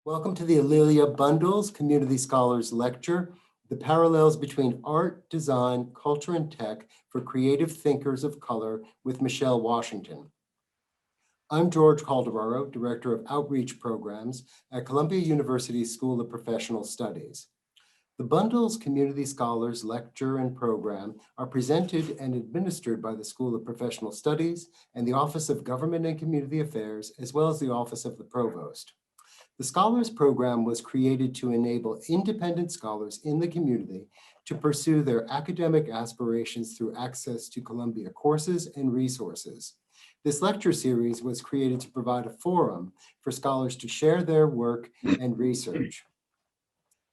Welcome to the Alelia Bundles Community Scholars Lecture, The Parallels Between Art, Design, Culture, and Tech for Creative Thinkers of Color with Michele Washington. I'm George Calderaro, Director of Outreach Programs at Columbia University School of Professional Studies. The Bundles Community Scholars Lecture and Program are presented and administered by the School of Professional Studies and the Office of Government and Community Affairs, as well as the Office of the Provost. The Scholars Program was created to enable independent scholars in the community to pursue their academic aspirations through access to Columbia courses and resources. This lecture series was created to provide a forum for scholars to share their work and research.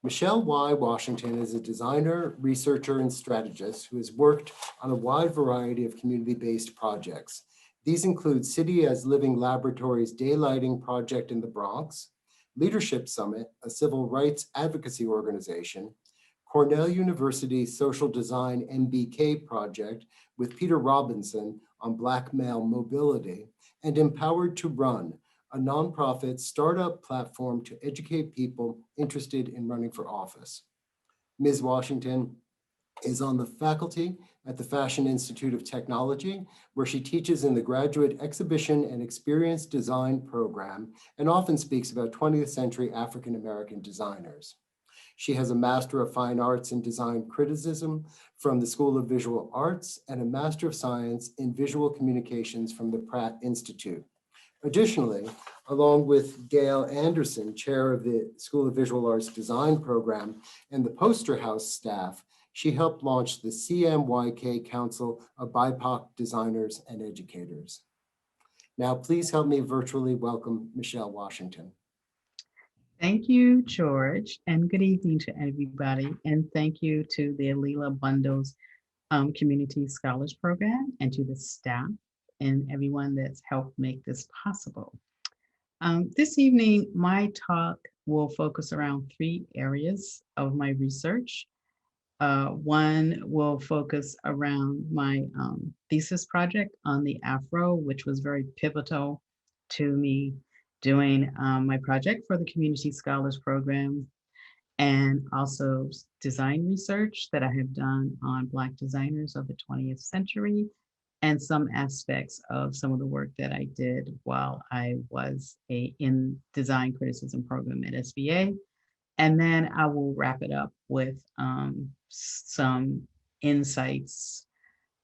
Michele Y. Washington is a designer, researcher, and strategist who has worked on a wide variety of community-based projects. These include City as Living Laboratories Daylighting Project in the Bronx, Leadership Summit, a civil rights advocacy organization, Cornell University Social Design MBK project with Peter Robinson on Black male mobility, and Empowered to Run, a nonprofit startup platform to educate people interested in running for office. Ms. Washington is on the faculty at the Fashion Institute of Technology, where she teaches in the Graduate Exhibition and Experience Design program and often speaks about 20th century African-American designers. She has a Master of Fine Arts in Design Criticism from the School of Visual Arts and a Master of Science in Visual Communications from the Pratt Institute. Additionally, along with Gail Anderson, chair of the School of Visual Arts Design program and the Poster House staff, she helped launch the CMYK Council of BIPOC Designers and Educators. Now, please help me virtually welcome Michele Washington. Thank you, George, and good evening to everybody. And thank you to the Alelia Bundles Community Scholars Program and to the staff and everyone that's helped make this possible. This evening, my talk will focus around 3 areas of my research. One will focus around my thesis project on the AFRO, which was very pivotal to me doing my project for the Community Scholars Program, and also design research that I have done on Black designers of the 20th century, and some aspects of some of the work that I did while I was in design criticism program at SBA. And then I will wrap it up with some insights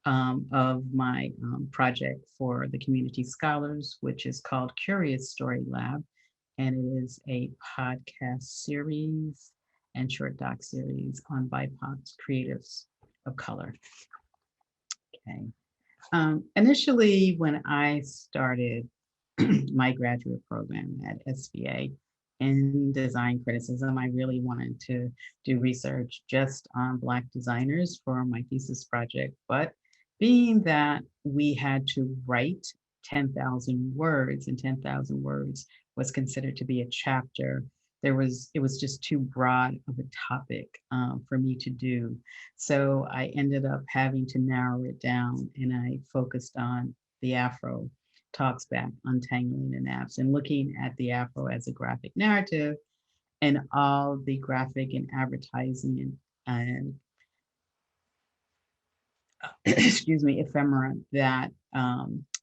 of my project for the Community Scholars, which is called Curious Story Lab. And it is a podcast series and short doc series on BIPOC creatives of color. Okay. Initially, when I started my graduate program at SBA, in design criticism, I really wanted to do research just on Black designers for my thesis project. But being that we had to write 10,000 words, and 10,000 words was considered to be a chapter, it was just too broad of a topic for me to do. So I ended up having to narrow it down, and I focused on the AFRO. Talks back, untangling the naps, and looking at the AFRO as a graphic narrative and all the graphic and advertising and excuse me, ephemera that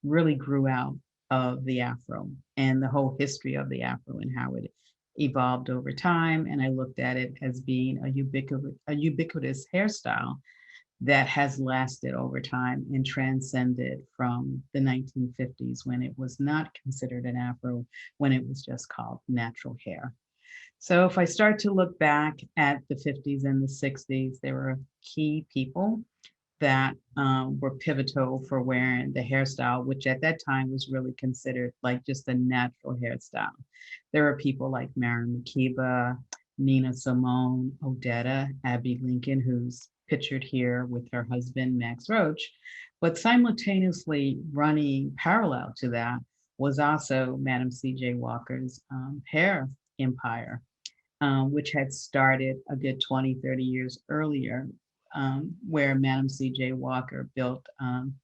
really grew out of the AFRO and the whole history of the AFRO and how it evolved over time. And I looked at it as being a ubiquitous hairstyle that has lasted over time and transcended from the 1950s, when it was not considered an Afro, when it was just called natural hair. So if I start to look back at the 50s and the 60s, there were key people that were pivotal for wearing the hairstyle, which at that time was really considered like just a natural hairstyle. There were people like Maren Makeba, Nina Simone, Odetta, Abby Lincoln, who's pictured here with her husband, Max Roach. But simultaneously running parallel to that was also Madam C.J. Walker's hair empire, which had started a good 20, 30 years earlier, where Madam C.J. Walker built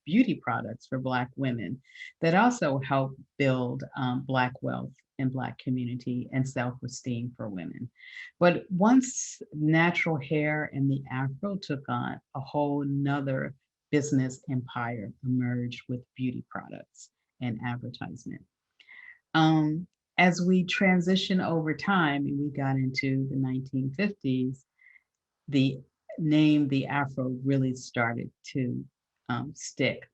beauty products for Black women that also helped build Black wealth in Black community and self-esteem for women. But once natural hair and the Afro took on, a whole nother business empire emerged with beauty products and advertisement. As we transition over time and we got into the 1950s, the name the Afro really started to stick.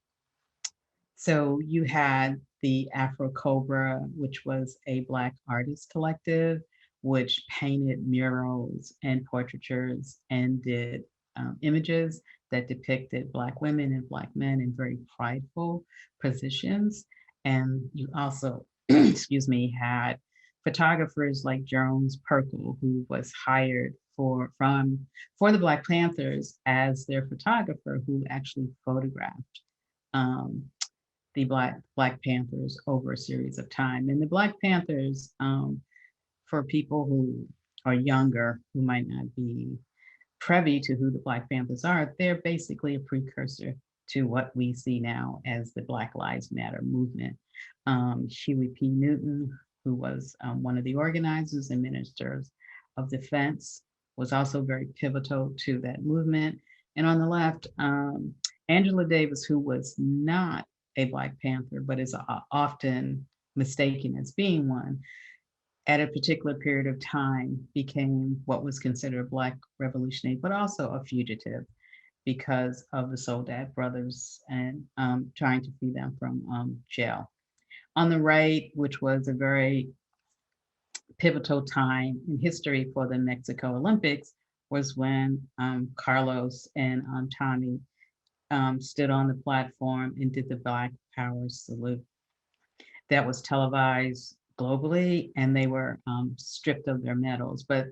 So you had the Afro Cobra, which was a Black artist collective, which painted murals and portraitures and did images that depicted Black women and Black men in very prideful positions. And you also, excuse me, had photographers like Jones Perkle, who was hired for the Black Panthers as their photographer, who actually photographed um, the Black Panthers over a series of time. And the Black Panthers, for people who are younger, who might not be privy to who the Black Panthers are, they're basically a precursor to what we see now as the Black Lives Matter movement. Huey P. Newton, who was one of the organizers and ministers of defense, was also very pivotal to that movement. And on the left, Angela Davis, who was not a Black Panther, but is often mistaken as being one, at a particular period of time became what was considered a Black revolutionary, but also a fugitive because of the Soledad brothers and trying to free them from jail. On the right, which was a very pivotal time in history for the Mexico Olympics, was when Carlos and Tommy stood on the platform and did the Black Power salute. That was televised globally, and they were stripped of their medals. But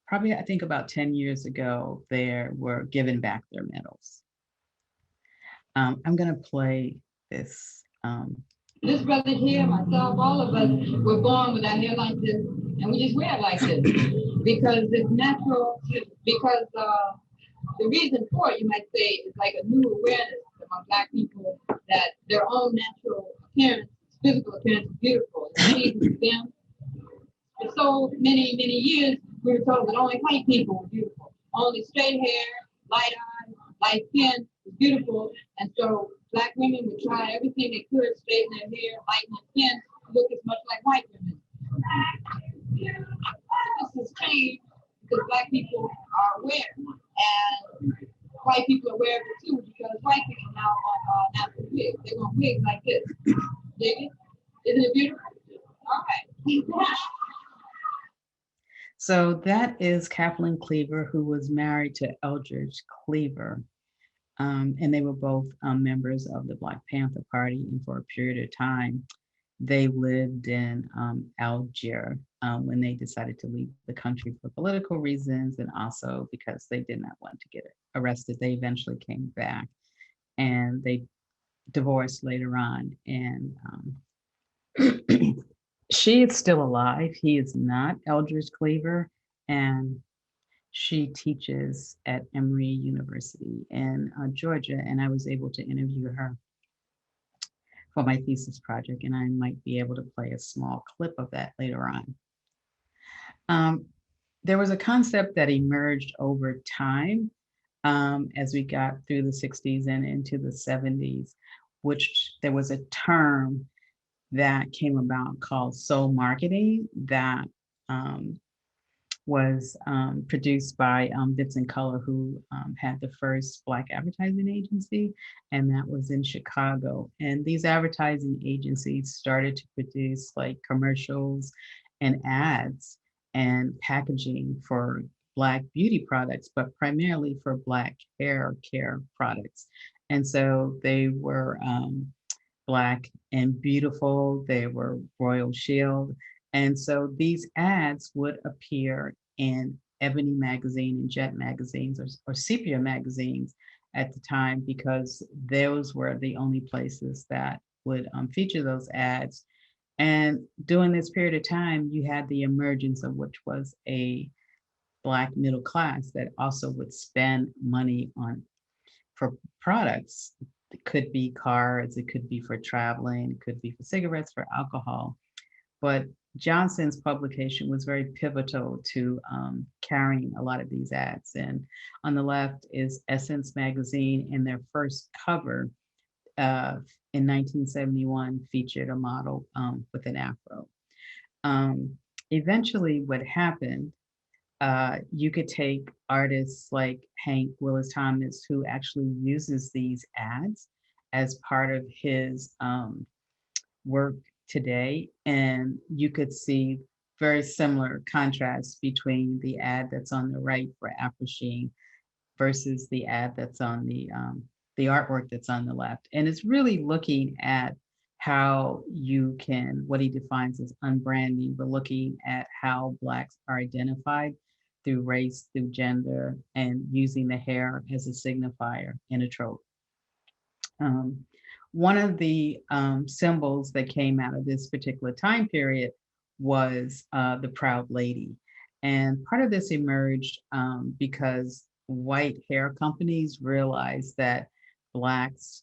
probably, I think about 10 years ago, they were given back their medals. I'm gonna play this. This brother here, myself, all of us were born with our hair like this, and we just wear it like this because it's natural. Because the reason for it, you might say, is like a new awareness among Black people that their own natural appearance, physical appearance, is beautiful. It's them. For so many years, we were told that only white people were beautiful. Only straight hair, light eyes, light skin was beautiful, and so Black women would try everything they could, straighten their hair, lighten their skin, to look as much like white women. This has changed because Black people are aware, and white people are aware of it too, because white people now want natural wigs. They want wigs like this. Dig it? Isn't it beautiful? All right. So that is Kathleen Cleaver, who was married to Eldridge Cleaver. And they were both members of the Black Panther Party. And for a period of time, they lived in Algiers when they decided to leave the country for political reasons and also because they did not want to get arrested. They eventually came back and they divorced later on. And she is still alive. He is not, Eldridge Cleaver. And she teaches at Emory University in Georgia, and I was able to interview her for my thesis project, and I might be able to play a small clip of that later on. There was a concept that emerged over time as we got through the 60s and into the 70s, which there was a term that came about called soul marketing that was produced by Bits and Color, who had the first Black advertising agency, and that was in Chicago. And these advertising agencies started to produce like commercials and ads and packaging for Black beauty products, but primarily for Black hair care products. And so they were Black and beautiful, they were Royal Shield. And so these ads would appear in Ebony magazine and Jet magazines or Sepia magazines at the time, because those were the only places that would feature those ads. And during this period of time, you had the emergence of which was a Black middle class that also would spend money for products. It could be cars, it could be for traveling, it could be for cigarettes, for alcohol. But Johnson's publication was very pivotal to carrying a lot of these ads. And on the left is Essence magazine, and their first cover in 1971 featured a model with an afro. Eventually, what happened, you could take artists like Hank Willis Thomas, who actually uses these ads as part of his work today, and you could see very similar contrasts between the ad that's on the right for Afro Sheen versus the ad that's on the artwork that's on the left. And it's really looking at how you can, what he defines as unbranding, but looking at how Blacks are identified through race, through gender, and using the hair as a signifier in a trope. One of the symbols that came out of this particular time period was the Proud Lady. And part of this emerged because white hair companies realized that Blacks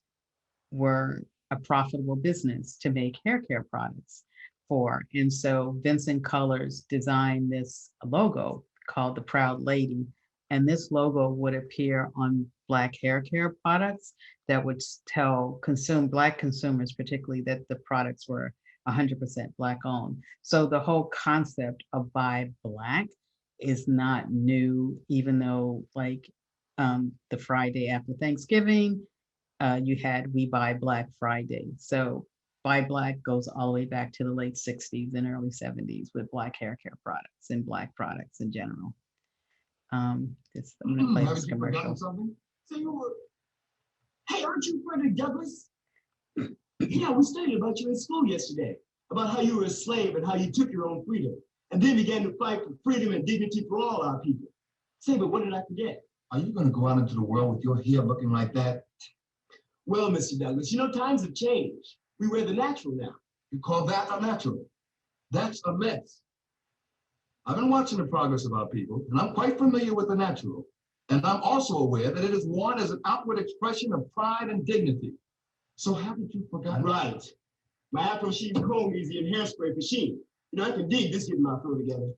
were a profitable business to make hair care products for. And so Vincent Colors designed this logo called the Proud Lady. And this logo would appear on Black hair care products that would tell Black consumers particularly that the products were 100% Black owned. So the whole concept of buy Black is not new, even though like the Friday after Thanksgiving, you had We Buy Black Friday. So Buy Black goes all the way back to the late 60s and early 70s with Black hair care products and Black products in general. I'm gonna play this commercial. Say you were, hey, aren't you Frederick Douglass? Yeah, we studied about you in school yesterday, about how you were a slave and how you took your own freedom, and then began to fight for freedom and dignity for all our people. Say, but what did I forget? Are you going to go out into the world with your hair looking like that? Well, Mr. Douglas, you know, times have changed. We wear the natural now. You call that unnatural? That's a mess. I've been watching the progress of our people, and I'm quite familiar with the natural. And I'm also aware that it is worn as an outward expression of pride and dignity. So haven't you forgotten? Right. My Afro Sheen comb easy and hairspray for Sheen. You know, I can dig this getting my throw together.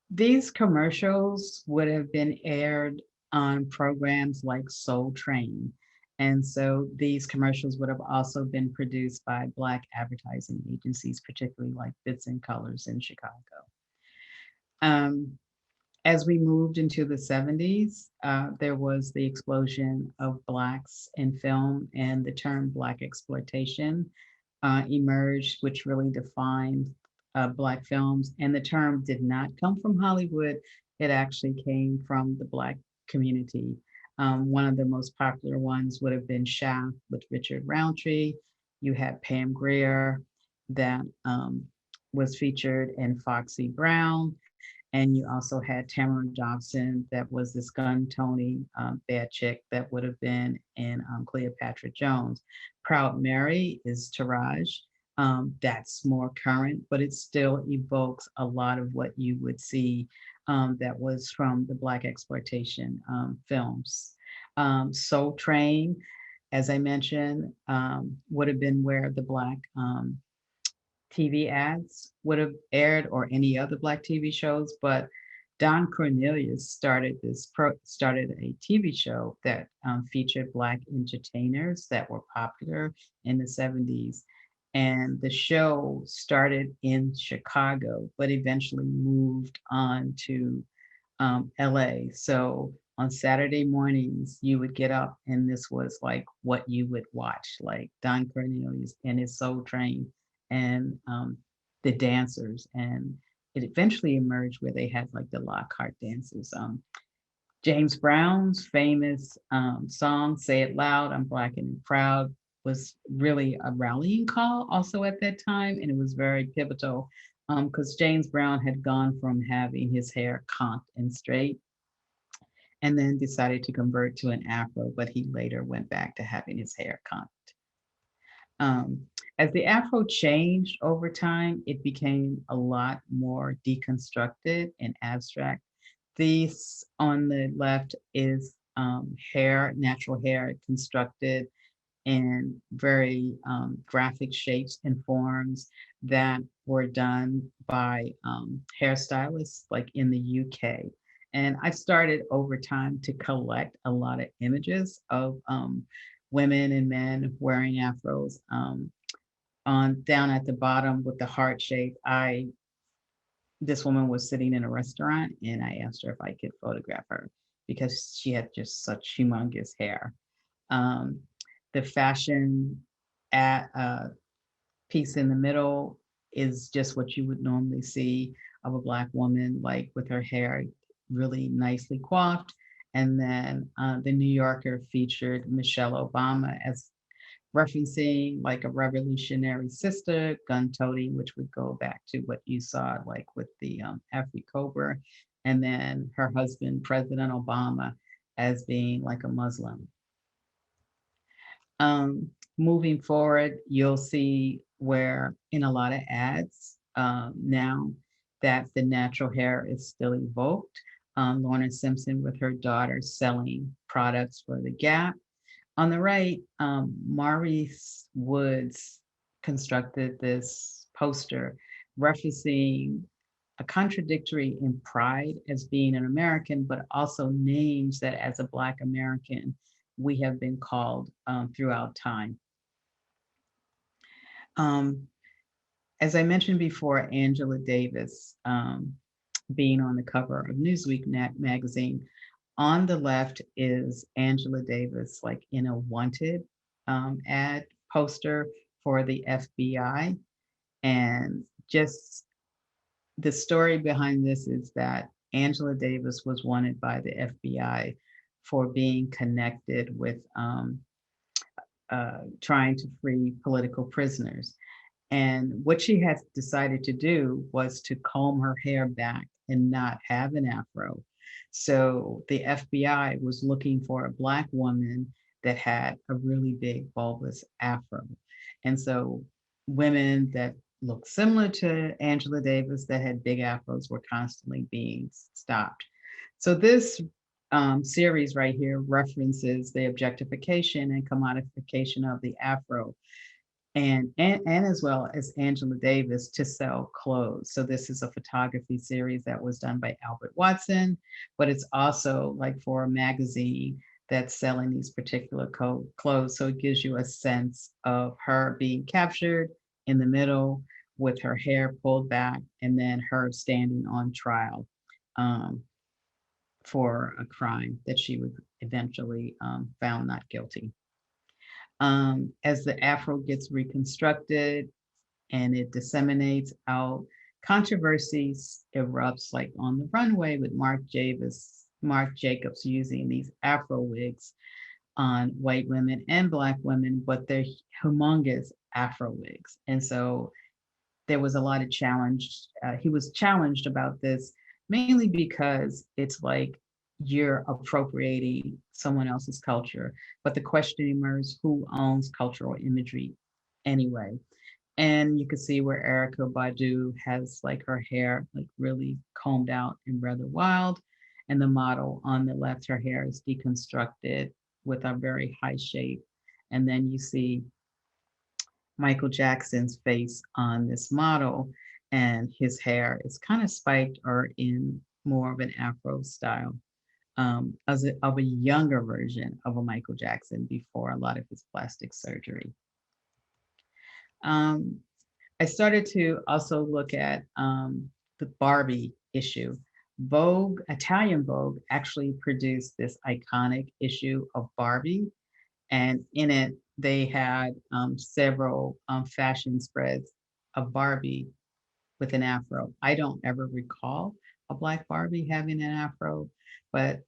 These commercials would have been aired on programs like Soul Train. And so these commercials would have also been produced by Black advertising agencies, particularly like Bits and Colors in Chicago. As we moved into the 70s, there was the explosion of Blacks in film, and the term Black exploitation emerged, which really defined Black films. And the term did not come from Hollywood. It actually came from the Black community. One of the most popular ones would have been Shaft with Richard Roundtree. You had Pam Grier that was featured in Foxy Brown. And you also had Tamara Johnson, that was this gun Tony bad chick that would have been in Cleopatra Jones. Proud Mary is Taraj. That's more current, but it still evokes a lot of what you would see that was from the Black exploitation films. Soul Train, as I mentioned, would have been where the Black TV ads would have aired, or any other Black TV shows, but Don Cornelius started a TV show that featured Black entertainers that were popular in the 70s. And the show started in Chicago, but eventually moved on to LA. So on Saturday mornings, you would get up and this was like what you would watch, like Don Cornelius and his Soul Train and the dancers. And it eventually emerged where they had like the Lockhart dancers. James Brown's famous song, Say It Loud, I'm Black and Proud, was really a rallying call also at that time. And it was very pivotal because James Brown had gone from having his hair conked and straight and then decided to convert to an afro, but he later went back to having his hair conked. As the afro changed over time, it became a lot more deconstructed and abstract. This on the left is hair, natural hair constructed in very graphic shapes and forms, that were done by hairstylists like in the UK. And I started over time to collect a lot of images of women and men wearing afros. On down at the bottom with the heart shape, this woman was sitting in a restaurant and I asked her if I could photograph her because she had just such humongous hair. Um, the fashion at piece in the middle is just what you would normally see of a Black woman, like with her hair really nicely coiffed. And then the New Yorker featured Michelle Obama as referencing like a revolutionary sister, gun toting, which would go back to what you saw like with the Afri-Cobra, and then her husband, President Obama, as being like a Muslim. Moving forward, you'll see where in a lot of ads now that the natural hair is still evoked. Lorna Simpson with her daughter selling products for the Gap. On the right, Maurice Woods constructed this poster referencing a contradictory in pride as being an American, but also names that as a Black American, we have been called throughout time. As I mentioned before, Angela Davis being on the cover of Newsweek magazine. On the left is Angela Davis, like in a wanted ad poster for the FBI. And just the story behind this is that Angela Davis was wanted by the FBI for being connected with trying to free political prisoners. And what she had decided to do was to comb her hair back and not have an afro. So the FBI was looking for a Black woman that had a really big bulbous afro. And so women that looked similar to Angela Davis that had big afros were constantly being stopped. So this series right here references the objectification and commodification of the afro and as well as Angela Davis to sell clothes. So this is a photography series that was done by Albert Watson, but it's also like for a magazine that's selling these particular clothes. So it gives you a sense of her being captured in the middle with her hair pulled back and then her standing on trial for a crime that she was eventually found not guilty. As the afro gets reconstructed and it disseminates out, controversies erupts like on the runway with Marc Jacobs using these afro wigs on white women and Black women, but they're humongous afro wigs. And so there was a lot of challenge. He was challenged about this mainly because it's like you're appropriating someone else's culture. But the question emerges, who owns cultural imagery anyway? And you can see where Erykah Badu has like her hair like really combed out and rather wild. And the model on the left, her hair is deconstructed with a very high shape. And then you see Michael Jackson's face on this model, and his hair is kind of spiked or in more of an Afro style. Of a younger version of a Michael Jackson before a lot of his plastic surgery. I started to also look at the Barbie issue. Vogue, Italian Vogue, actually produced this iconic issue of Barbie, and in it, they had several fashion spreads of Barbie with an afro. I don't ever recall a Black Barbie having an afro, but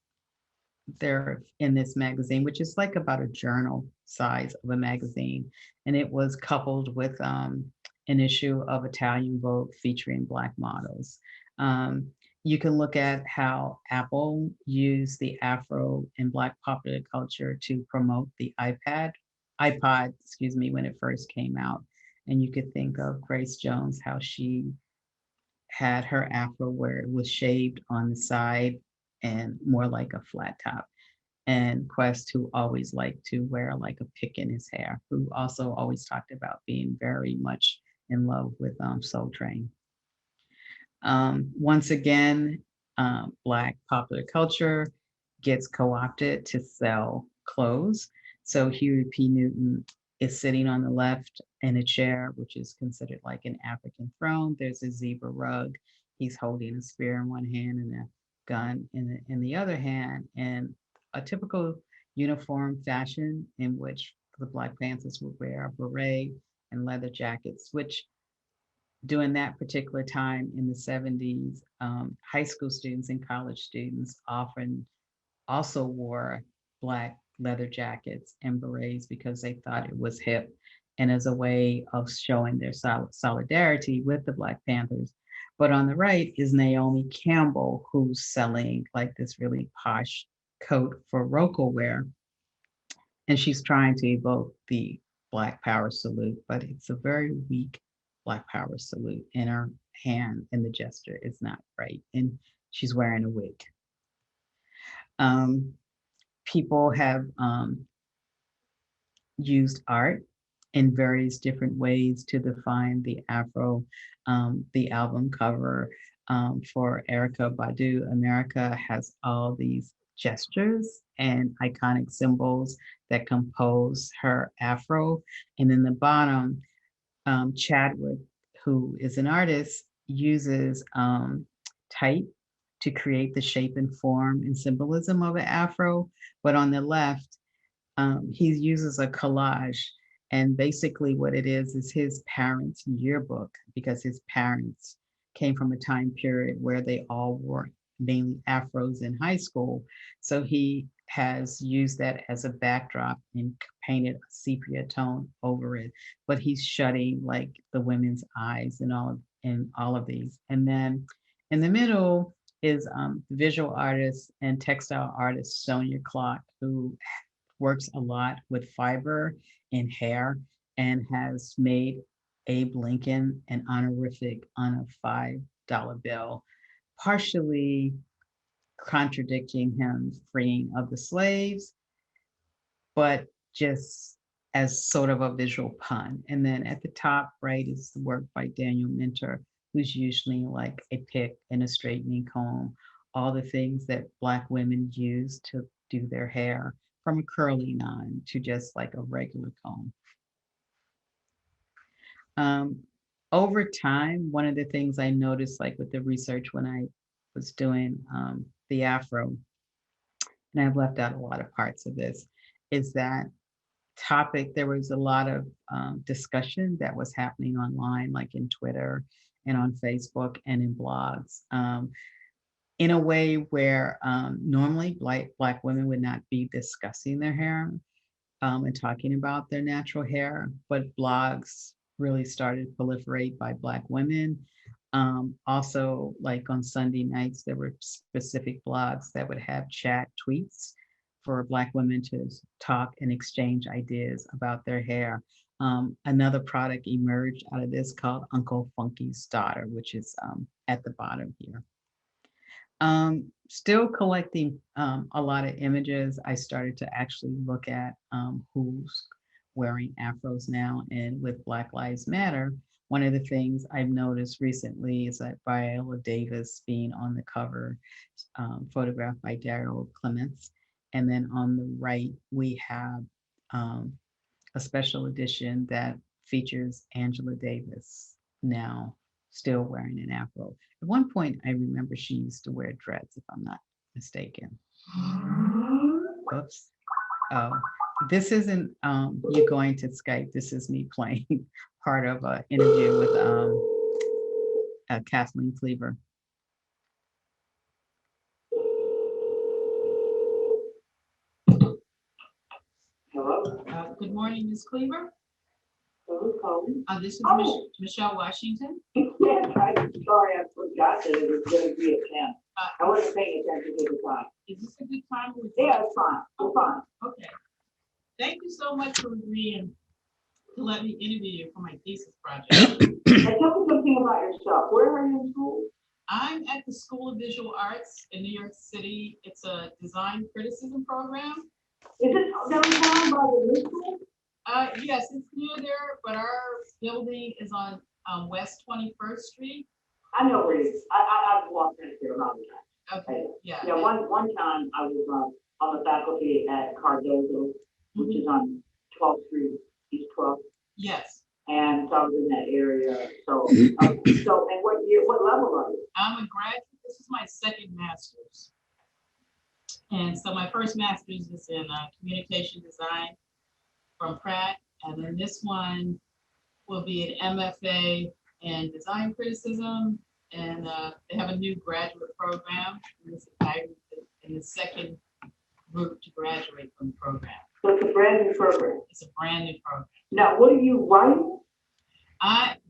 they're in this magazine, which is like about a journal size of a magazine. And it was coupled with an issue of Italian Vogue featuring Black models. You can look at how Apple used the Afro in Black popular culture to promote the iPod, excuse me, when it first came out. And you could think of Grace Jones, how she had her Afro where it was shaved on the side and more like a flat top. And Quest, who always liked to wear like a pick in his hair, who also always talked about being very much in love with Soul Train. Once again, Black popular culture gets co-opted to sell clothes. So Huey P. Newton is sitting on the left in a chair, which is considered like an African throne. There's a zebra rug. He's holding a spear in one hand and a gun in the other hand, and a typical uniform fashion in which the Black Panthers would wear a beret and leather jackets, which during that particular time in the 70s, high school students and college students often also wore Black leather jackets and berets because they thought it was hip and as a way of showing their solidarity with the Black Panthers. But on the right is Naomi Campbell, who's selling like this really posh coat for Roco wear. And she's trying to evoke the Black Power salute, but it's a very weak Black Power salute in her hand, and the gesture is not right. And she's wearing a wig. People have used art in various different ways to define the Afro. The album cover for Erykah Badu, America, has all these gestures and iconic symbols that compose her Afro. And in the bottom, Chadwick, who is an artist, uses type to create the shape and form and symbolism of an Afro. But on the left, he uses a collage. And basically what it is his parents' yearbook, because his parents came from a time period where they all wore mainly Afros in high school. So he has used that as a backdrop and painted a sepia tone over it, but he's shutting like the women's eyes and all of these. And then in the middle is visual artist and textile artist Sonia Clark, who works a lot with fiber and hair and has made Abe Lincoln an honorific on a $5 bill, partially contradicting him freeing of the slaves, but just as sort of a visual pun. And then at the top right is the work by Daniel Minter, who's usually like a pick and a straightening comb, all the things that Black women use to do their hair, from a curly on to just like a regular comb. Over time, one of the things I noticed, like with the research when I was doing the Afro, and I've left out a lot of parts of this, is that topic, there was a lot of discussion that was happening online, like in Twitter and on Facebook and in blogs, in a way where normally Black women would not be discussing their hair and talking about their natural hair, but blogs really started to proliferate by Black women. Also, like on Sunday nights, there were specific blogs that would have chat tweets for Black women to talk and exchange ideas about their hair. Another product emerged out of this called Uncle Funky's Daughter, which is at the bottom here. Still collecting a lot of images. I started to actually look at who's wearing Afros now, and with Black Lives Matter, one of the things I've noticed recently is that Viola Davis being on the cover, photographed by Daryl Clements. And then on the right, we have a special edition that features Angela Davis, now still wearing an Afro. At one point, I remember she used to wear dreads, if I'm not mistaken. Oops. Oh, this isn't you going to Skype. This is me playing part of an interview with Kathleen Cleaver. Hello? Good morning, Ms. Cleaver. Who's calling? This is Oh. Michele Washington. Yes, I'm sorry, I forgot that it was going to be a 10. I wasn't paying attention to the time. Is this a good time? Yeah, it's fine. We're fine. Okay. Thank you so much for agreeing to let me interview you for my thesis project. And tell me something about yourself. Where are you in school? I'm at the School of Visual Arts in New York City. It's a design criticism program. Is it downtown by the middle school? Yes, it's near there, but our building is on West 21st Street. I know where it is. I've walked in there a lot of times. Okay, yeah. Yeah, one time I was on the faculty at Cardozo, which is on 12th Street, East 12th. Yes, And so I was in that area. So, and what level are you? I'm a graduate. This is my second master's. And so my first master's is in communication design from Pratt. And then this one will be an MFA in design criticism. And they have a new graduate program. And this is in the second group to graduate from the program. So it's a brand new program. It's a brand new program. Now, what are you writing?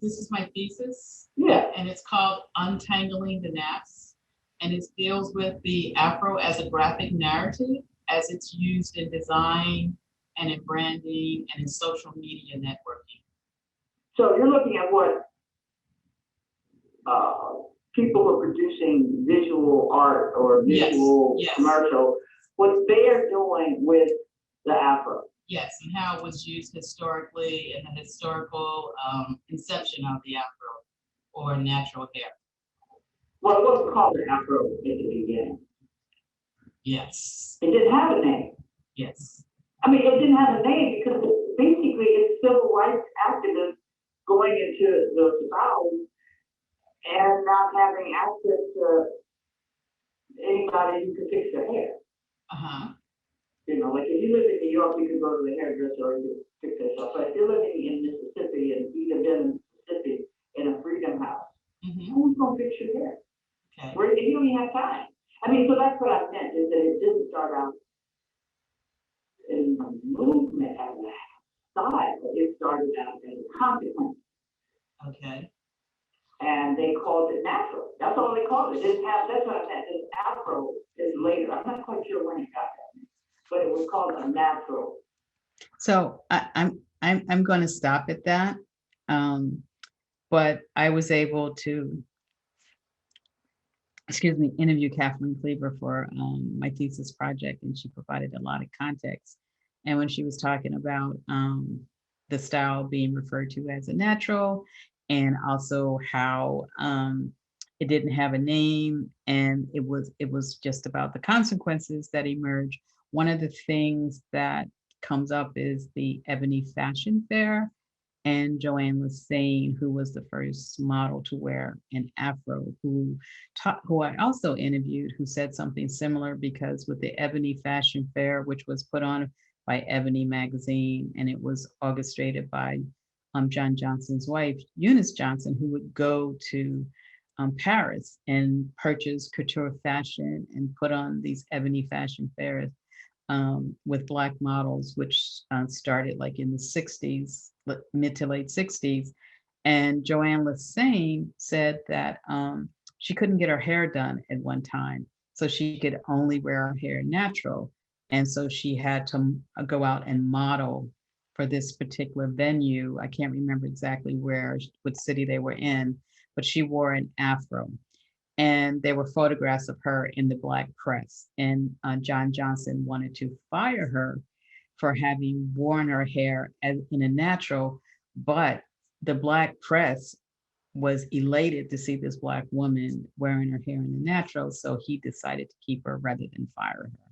This is my thesis. Yeah. And it's called Untangling the Naps. And it deals with the Afro as a graphic narrative as it's used in design and in branding and in social media networking. So you're looking at what people who are producing visual art or visual Yes. commercial, what they are doing with the Afro. Yes, and how it was used historically and the historical inception of the Afro or natural hair. Well, it wasn't called the Afro at the beginning. Yes, It didn't have a name. yes, I mean, it didn't have a name because basically it's civil rights activists going into the South and not having access to anybody who can fix their hair. uh-huh, You know, like if you live in New York, you can go to the hairdresser or you can fix yourself. But if you're living in Mississippi and even been in Mississippi in a freedom house, who's gonna fix your hair? okay, Where you don't even have time. I mean, so that's what I meant is that it didn't start out in the movement as a style. It started out as a consequence. okay, And they called it natural. That's all they called it. It didn't have, that's what I meant. This Afro is later. I'm not quite sure when it got that name, but it was called a natural. So I'm going to stop at that. But I was able to, interview Kathleen Cleaver for my thesis project, and she provided a lot of context. And when she was talking about the style being referred to as a natural, and also how it didn't have a name, and it was just about the consequences that emerge. One of the things that comes up is the Ebony Fashion Fair. And Joanne was saying, who was the first model to wear an Afro, who I also interviewed, who said something similar, because with the Ebony Fashion Fair, which was put on by Ebony magazine, and it was orchestrated by John Johnson's wife, Eunice Johnson, who would go to Paris and purchase couture fashion and put on these Ebony Fashion Fairs with Black models, which started like in the 60s, mid to late 60s. And Joanne Lassane said that she couldn't get her hair done at one time. So she could only wear her hair natural. And so she had to go out and model for this particular venue. I can't remember exactly what city they were in, but she wore an Afro. And there were photographs of her in the Black press. And John Johnson wanted to fire her for having worn her hair in a natural, but the Black press was elated to see this Black woman wearing her hair in a natural. So he decided to keep her rather than fire her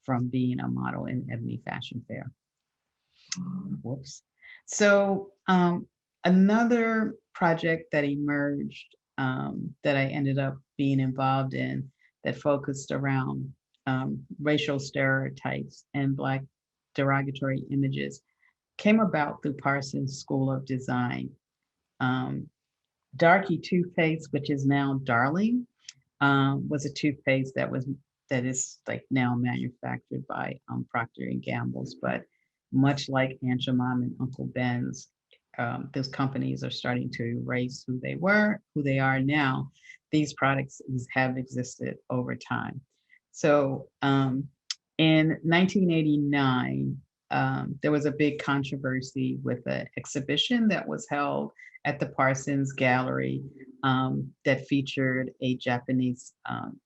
from being a model in Ebony Fashion Fair. Whoops. So another project that emerged that I ended up being involved in that focused around racial stereotypes and Black derogatory images came about through Parsons School of Design. Darky toothpaste, which is now Darling, was a toothpaste that is like now manufactured by Procter and Gamble's, but much like Aunt Jemima and Uncle Ben's, those companies are starting to erase who they are now. These products have existed over time. So in 1989, there was a big controversy with an exhibition that was held at the Parsons Gallery that featured a Japanese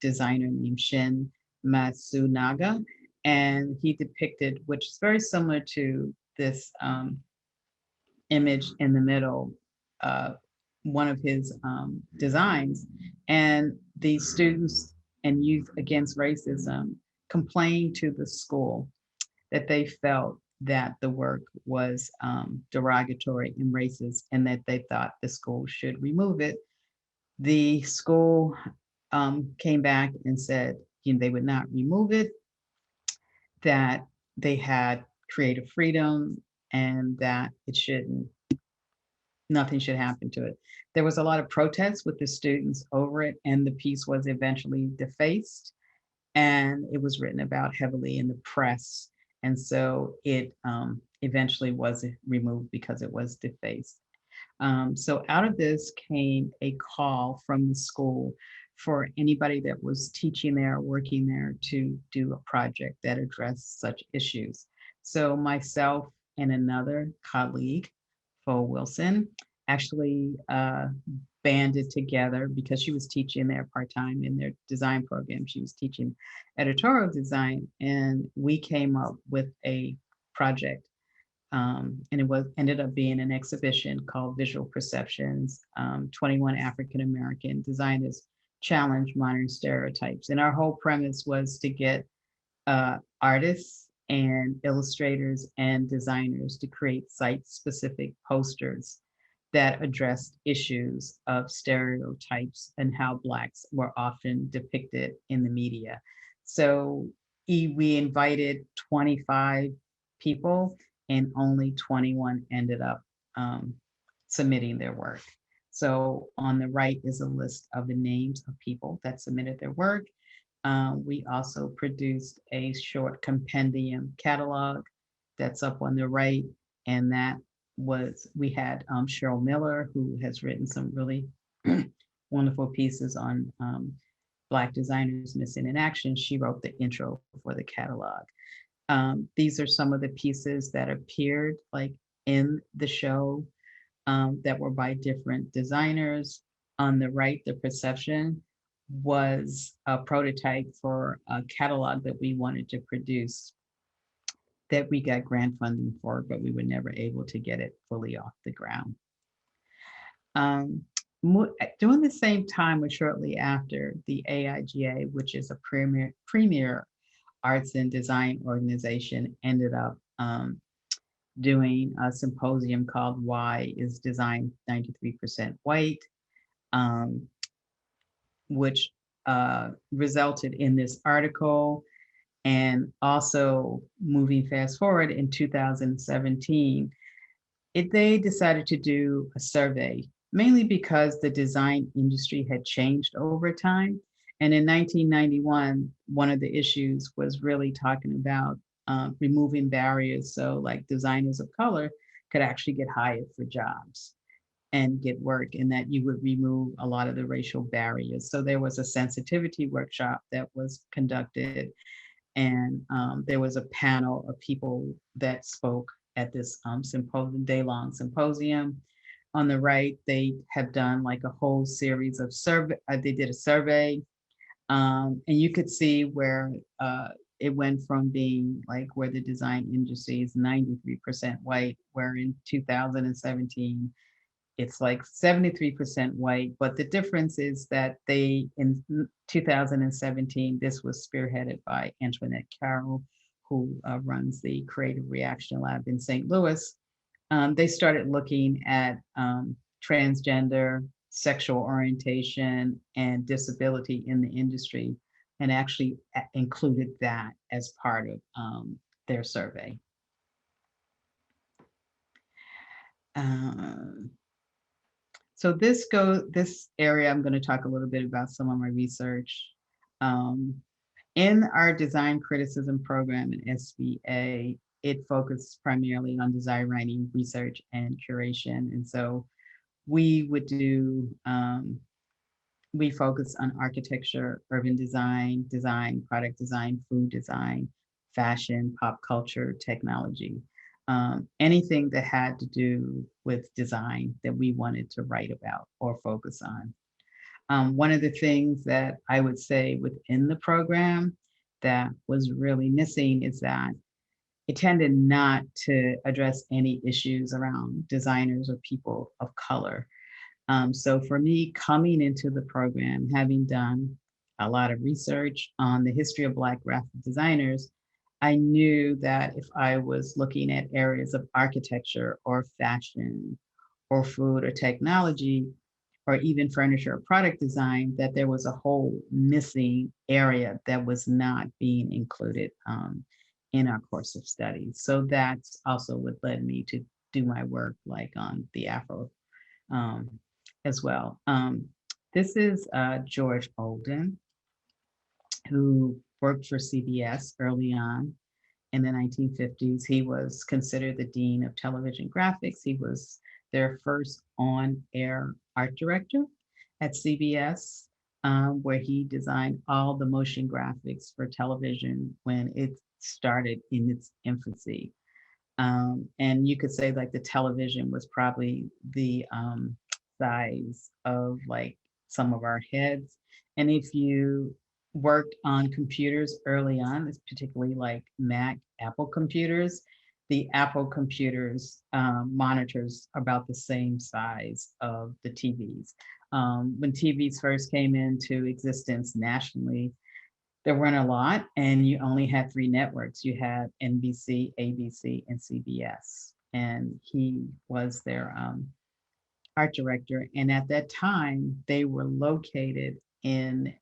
designer named Shin Matsunaga. And he depicted, which is very similar to this image in the middle, one of his designs, and the students and Youth Against Racism complained to the school that they felt that the work was derogatory and racist, and that they thought the school should remove it. The school came back and said, you know, they would not remove it, that they had creative freedom, and that it shouldn't, nothing should happen to it. There was a lot of protests with the students over it, and the piece was eventually defaced, and it was written about heavily in the press. And so it eventually was removed because it was defaced. So out of this came a call from the school for anybody that was teaching there, working there, to do a project that addressed such issues. So myself and another colleague, Fo Wilson, actually banded together, because she was teaching there part-time in their design program. She was teaching editorial design, and we came up with a project. And it ended up being an exhibition called Visual Perceptions, 21 African-American Designers Challenge Modern Stereotypes. And our whole premise was to get artists and illustrators and designers to create site-specific posters that addressed issues of stereotypes and how Blacks were often depicted in the media. So we invited 25 people, and only 21 ended up submitting their work. So on the right is a list of the names of people that submitted their work. We also produced a short compendium catalog that's up on the right, and that was, we had Cheryl Miller, who has written some really wonderful pieces on Black designers missing in action. She wrote the intro for the catalog. These are some of the pieces that appeared like in the show that were by different designers. On the right, the perception was a prototype for a catalog that we wanted to produce, that we got grant funding for, but we were never able to get it fully off the ground. During the same time or shortly after, the AIGA, which is a premier arts and design organization, ended up doing a symposium called Why is Design 93% White, which resulted in this article. And also, moving fast forward, in 2017, they decided to do a survey, mainly because the design industry had changed over time. And in 1991, one of the issues was really talking about removing barriers, so like designers of color could actually get hired for jobs and get work, and that you would remove a lot of the racial barriers. So there was a sensitivity workshop that was conducted, and there was a panel of people that spoke at this symposium, day-long symposium. On the right, they have done like a whole series of survey. They did a survey, and you could see where it went from being like where the design industry is 93% white, where in 2017, it's like 73% white. But the difference is that they, in 2017, this was spearheaded by Antoinette Carroll, who runs the Creative Reaction Lab in St. Louis. They started looking at transgender, sexual orientation, and disability in the industry, and actually included that as part of their survey. So this area, I'm going to talk a little bit about some of my research. In our design criticism program in SBA, it focuses primarily on design writing, research, and curation. And so we would do, we focus on architecture, urban design, product design, food design, fashion, pop culture, technology. Anything that had to do with design that we wanted to write about or focus on. One of the things that I would say within the program that was really missing is that it tended not to address any issues around designers or people of color. So for me, coming into the program, having done a lot of research on the history of Black graphic designers, I knew that if I was looking at areas of architecture or fashion or food or technology, or even furniture or product design, that there was a whole missing area that was not being included in our course of studies. So that's also what led me to do my work like on the AFRO as well. This is George Olden, who worked for CBS early on in the 1950s. He was considered the dean of television graphics. He was their first on-air art director at CBS, where he designed all the motion graphics for television when it started in its infancy. And you could say like the television was probably the size of like some of our heads. And if you worked on computers early on, it's particularly like Mac, Apple computers, the Apple computers monitors about the same size of the TVs. When TVs first came into existence nationally, there weren't a lot, and you only had 3 networks. You had NBC, ABC, and CBS. And he was their art director. And at that time, they were located in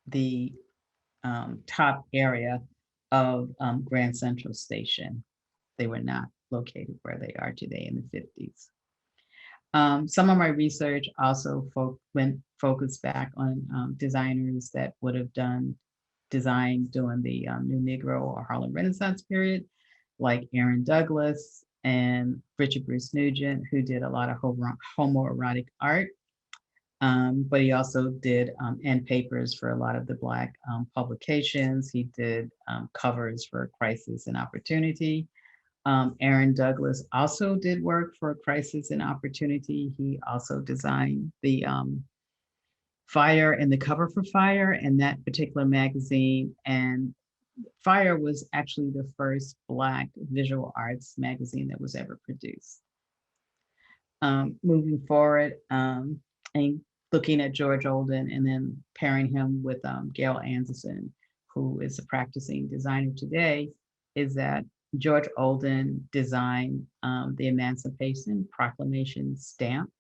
the top area of Grand Central Station. They were not located where they are today in the 50s. Some of my research also focused back on designers that would have done design during the New Negro or Harlem Renaissance period, like Aaron Douglas and Richard Bruce Nugent, who did a lot of homoerotic art. But he also did end papers for a lot of the Black publications. He did covers for Crisis and Opportunity. Aaron Douglas also did work for Crisis and Opportunity. He also designed the Fire and the cover for Fire and that particular magazine. And Fire was actually the first Black visual arts magazine that was ever produced. Moving forward and looking at George Olden and then pairing him with Gail Anderson, who is a practicing designer today, is that George Olden designed the Emancipation Proclamation stamp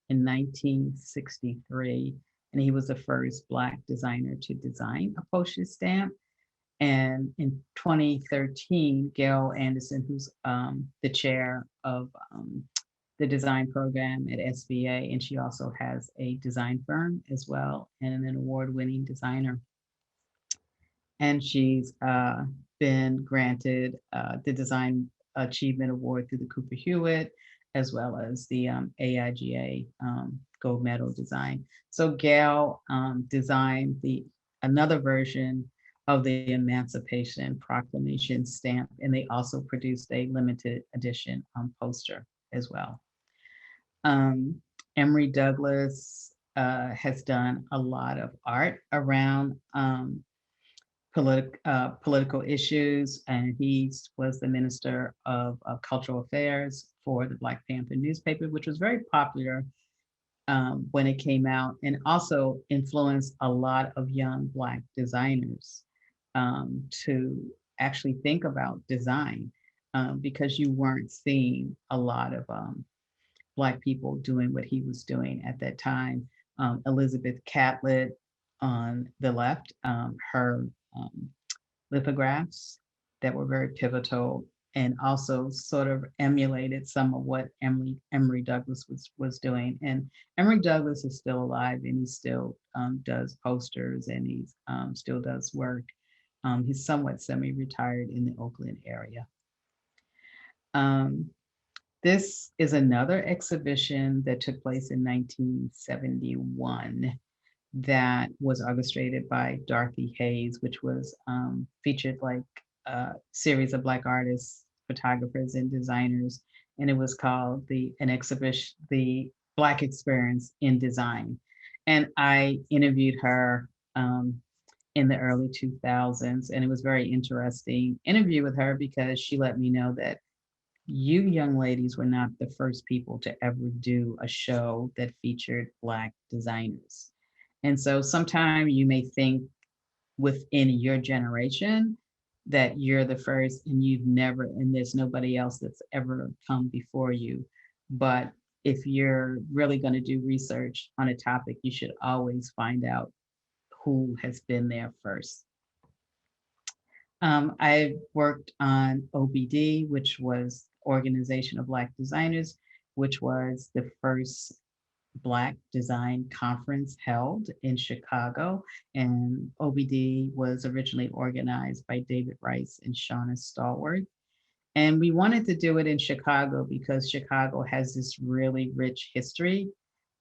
in 1963. And he was the first Black designer to design a postage stamp. And in 2013, Gail Anderson, who's the chair of the design program at SBA, and she also has a design firm as well, and an award-winning designer. And she's been granted the Design Achievement Award through the Cooper Hewitt, as well as the AIGA Gold Medal Design. So Gail designed another version of the Emancipation Proclamation stamp, and they also produced a limited edition poster as well. Emory Douglas has done a lot of art around political issues, and he was the Minister of Cultural Affairs for the Black Panther newspaper, which was very popular when it came out, and also influenced a lot of young Black designers to actually think about design because you weren't seeing a lot of Black people doing what he was doing at that time. Elizabeth Catlett on the left, her lithographs that were very pivotal and also sort of emulated some of what Emory Douglas was doing. And Emory Douglas is still alive, and he still does posters, and he still does work. He's somewhat semi-retired in the Oakland area. This is another exhibition that took place in 1971 that was orchestrated by Dorothy Hayes, which was featured like a series of Black artists, photographers, and designers. And it was called an exhibition, The Black Experience in Design. And I interviewed her in the early 2000s, and it was very interesting interview with her because she let me know that you young ladies were not the first people to ever do a show that featured Black designers. And so sometime you may think within your generation that you're the first and and there's nobody else that's ever come before you. But if you're really going to do research on a topic, you should always find out who has been there first. I worked on OBD, which was Organization of Black Designers, which was the first Black Design Conference held in Chicago. And OBD was originally organized by David Rice and Shauna Stallworth. And we wanted to do it in Chicago because Chicago has this really rich history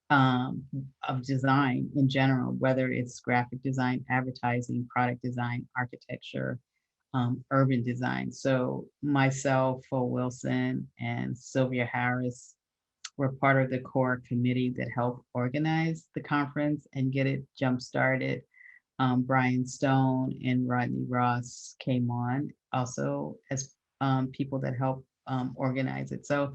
of design in general, whether it's graphic design, advertising, product design, architecture, urban design. So myself, Phil Wilson, and Sylvia Harris were part of the core committee that helped organize the conference and get it jump-started. Brian Stone and Rodney Ross came on also as people that helped organize it. So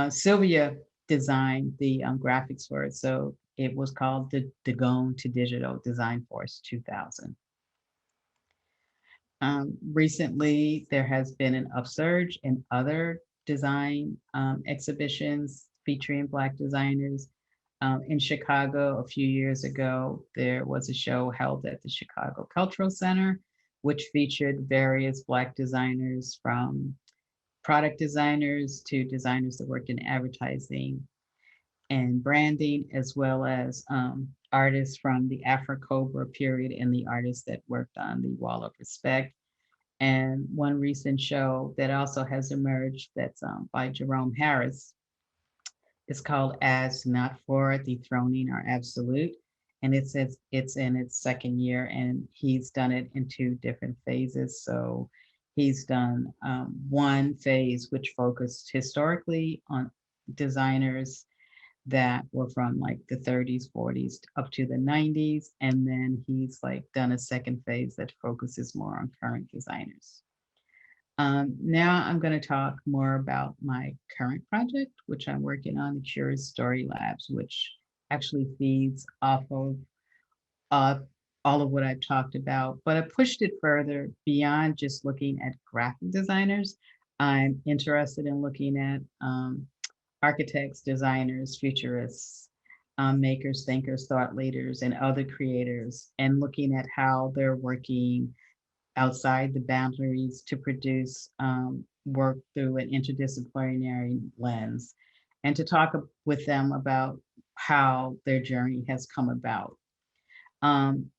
Sylvia designed the graphics for it. So it was called the Gone to Digital Design Force 2000. Recently, there has been an upsurge in other design exhibitions featuring Black designers. In Chicago, a few years ago, there was a show held at the Chicago Cultural Center, which featured various Black designers, from product designers to designers that worked in advertising and branding, as well as artists from the Afro-Cobra period and the artists that worked on the Wall of Respect. And one recent show that also has emerged that's by Jerome Harris is called As Not For, Dethroning Our Absolute. And it's in its second year, and he's done it in 2 different phases. So he's done one phase which focused historically on designers that were from like the 30s, 40s up to the 90s. And then he's like done a second phase that focuses more on current designers. Now I'm going to talk more about my current project, which I'm working on, the Curious Story Labs, which actually feeds off of all of what I've talked about, but I pushed it further beyond just looking at graphic designers. I'm interested in looking at architects, designers, futurists, makers, thinkers, thought leaders, and other creators, and looking at how they're working outside the boundaries to produce work through an interdisciplinary lens, and to talk with them about how their journey has come about.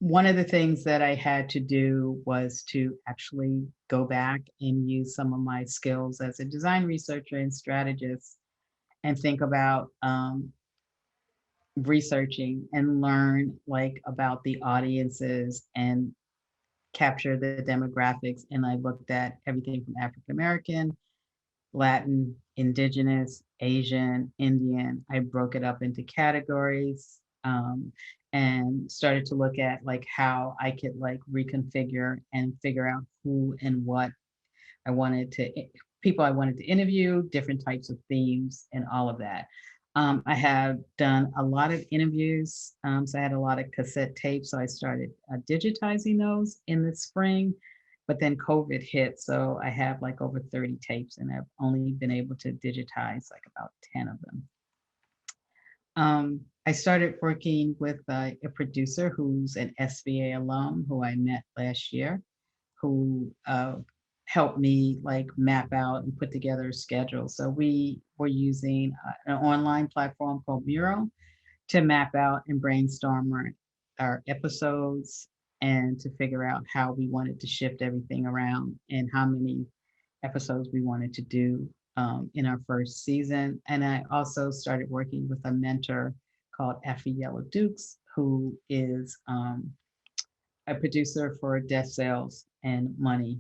One of the things that I had to do was to actually go back and use some of my skills as a design researcher and strategist and think about researching and learn like about the audiences and capture the demographics. And I looked at everything from African American, Latin, Indigenous, Asian, Indian. I broke it up into categories and started to look at like how I could like reconfigure and figure out who and what I wanted to, people I wanted to interview, different types of themes and all of that. I have done a lot of interviews. So I had a lot of cassette tapes. So I started digitizing those in the spring, but then COVID hit. So I have like over 30 tapes and I've only been able to digitize like about 10 of them. I started working with a producer who's an SVA alum who I met last year, who helped me like map out and put together a schedule. So we were using an online platform called Mural to map out and brainstorm our episodes and to figure out how we wanted to shift everything around and how many episodes we wanted to do in our first season. And I also started working with a mentor called Effie Yellow Dukes, who is a producer for Death Sales and Money.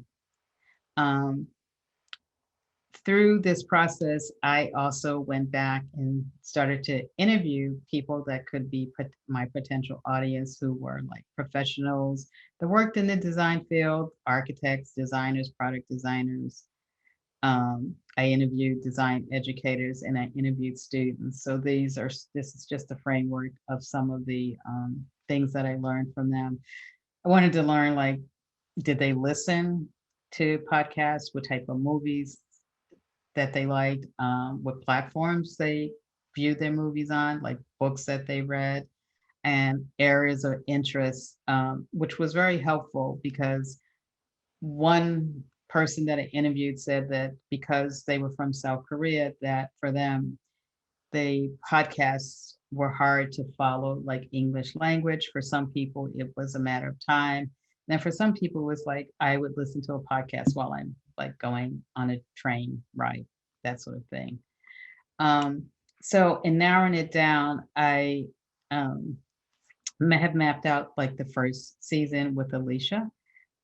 Through this process, I also went back and started to interview people that could be my potential audience, who were like professionals that worked in the design field, architects, designers, product designers, I interviewed design educators and I interviewed students. So this is just a framework of some of the things that I learned from them. I wanted to learn, like, did they listen to podcasts? What type of movies that they liked? What platforms they viewed their movies on, like books that they read, and areas of interest, which was very helpful because one person that I interviewed said that because they were from South Korea, that for them, the podcasts were hard to follow, like English language. For some people, it was a matter of time. And for some people, it was like I would listen to a podcast while I'm like going on a train ride, that sort of thing. So in narrowing it down, I have mapped out like the first season with Alicia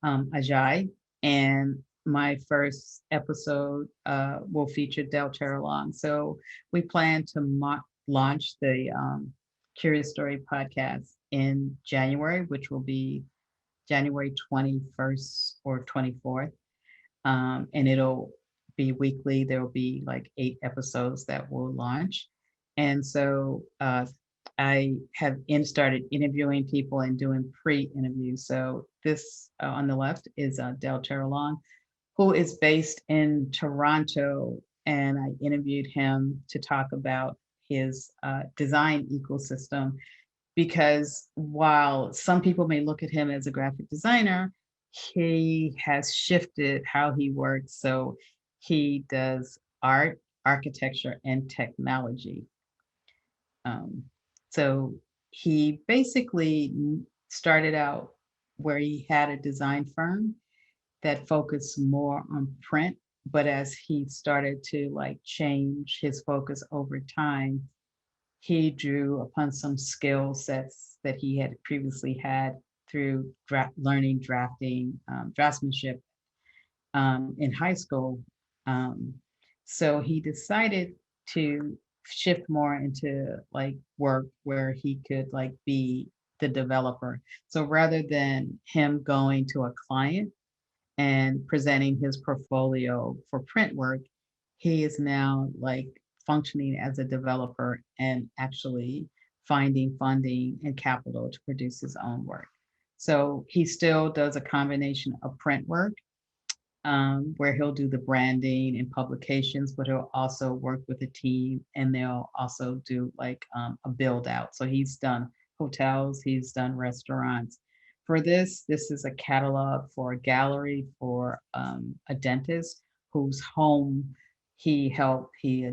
Ajay, and my first episode will feature Del Long. So we plan to launch the Curious Story podcast in January, which will be January 21st or 24th. And it'll be weekly. There will be like 8 episodes that will launch. And so I have started interviewing people and doing pre-interviews. So this on the left is Del Long, who is based in Toronto. And I interviewed him to talk about his design ecosystem, because while some people may look at him as a graphic designer, he has shifted how he works. So he does art, architecture, and technology. So he basically started out where he had a design firm that focused more on print, but as he started to like change his focus over time, he drew upon some skill sets that he had previously had through learning drafting, draftsmanship in high school. So he decided to shift more into like work where he could like be the developer. So rather than him going to a client and presenting his portfolio for print work, he is now like functioning as a developer and actually finding funding and capital to produce his own work. So he still does a combination of print work, where he'll do the branding and publications, but he'll also work with a team and they'll also do like a build out. So he's done hotels, he's done restaurants. For this is a catalog for a gallery for a dentist whose home he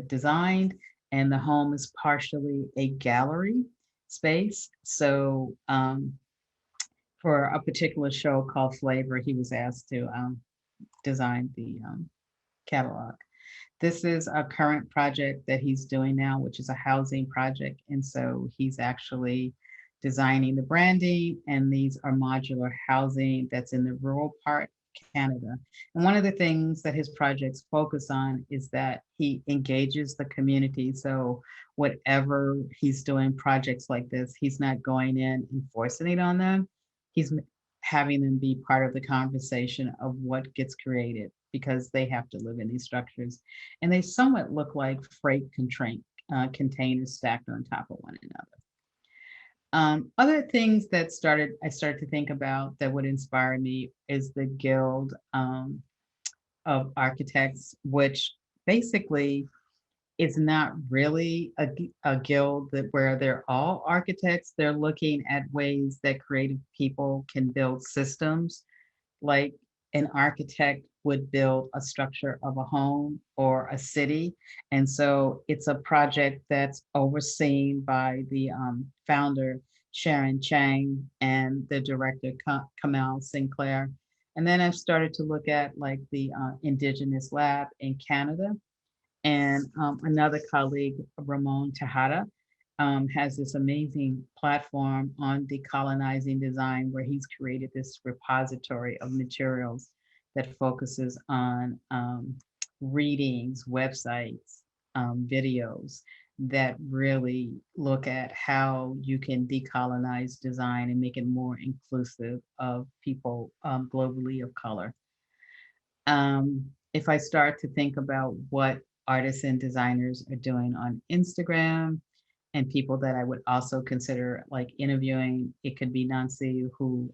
designed, and the home is partially a gallery space. So for a particular show called Flavor, he was asked to design the catalog. This is a current project that he's doing now, which is a housing project. And so he's actually designing the branding, and these are modular housing that's in the rural part of Canada. And one of the things that his projects focus on is that he engages the community. So whatever he's doing projects like this, he's not going in and forcing it on them. He's having them be part of the conversation of what gets created, because they have to live in these structures. And they somewhat look like freight containers stacked on top of one another. Other things that I started to think about that would inspire me is the Guild of Architects, which basically is not really a guild where they're all architects. They're looking at ways that creative people can build systems, like an architect would build a structure of a home or a city. And so it's a project that's overseen by the founder, Sharon Chang, and the director, Kamal Sinclair. And then I've started to look at like the Indigenous Lab in Canada. And another colleague, Ramon Tejada, has this amazing platform on decolonizing design, where he's created this repository of materials that focuses on readings, websites, videos that really look at how you can decolonize design and make it more inclusive of people globally of color. if I start to think about what artists and designers are doing on Instagram and people that I would also consider like interviewing, it could be Nancy, who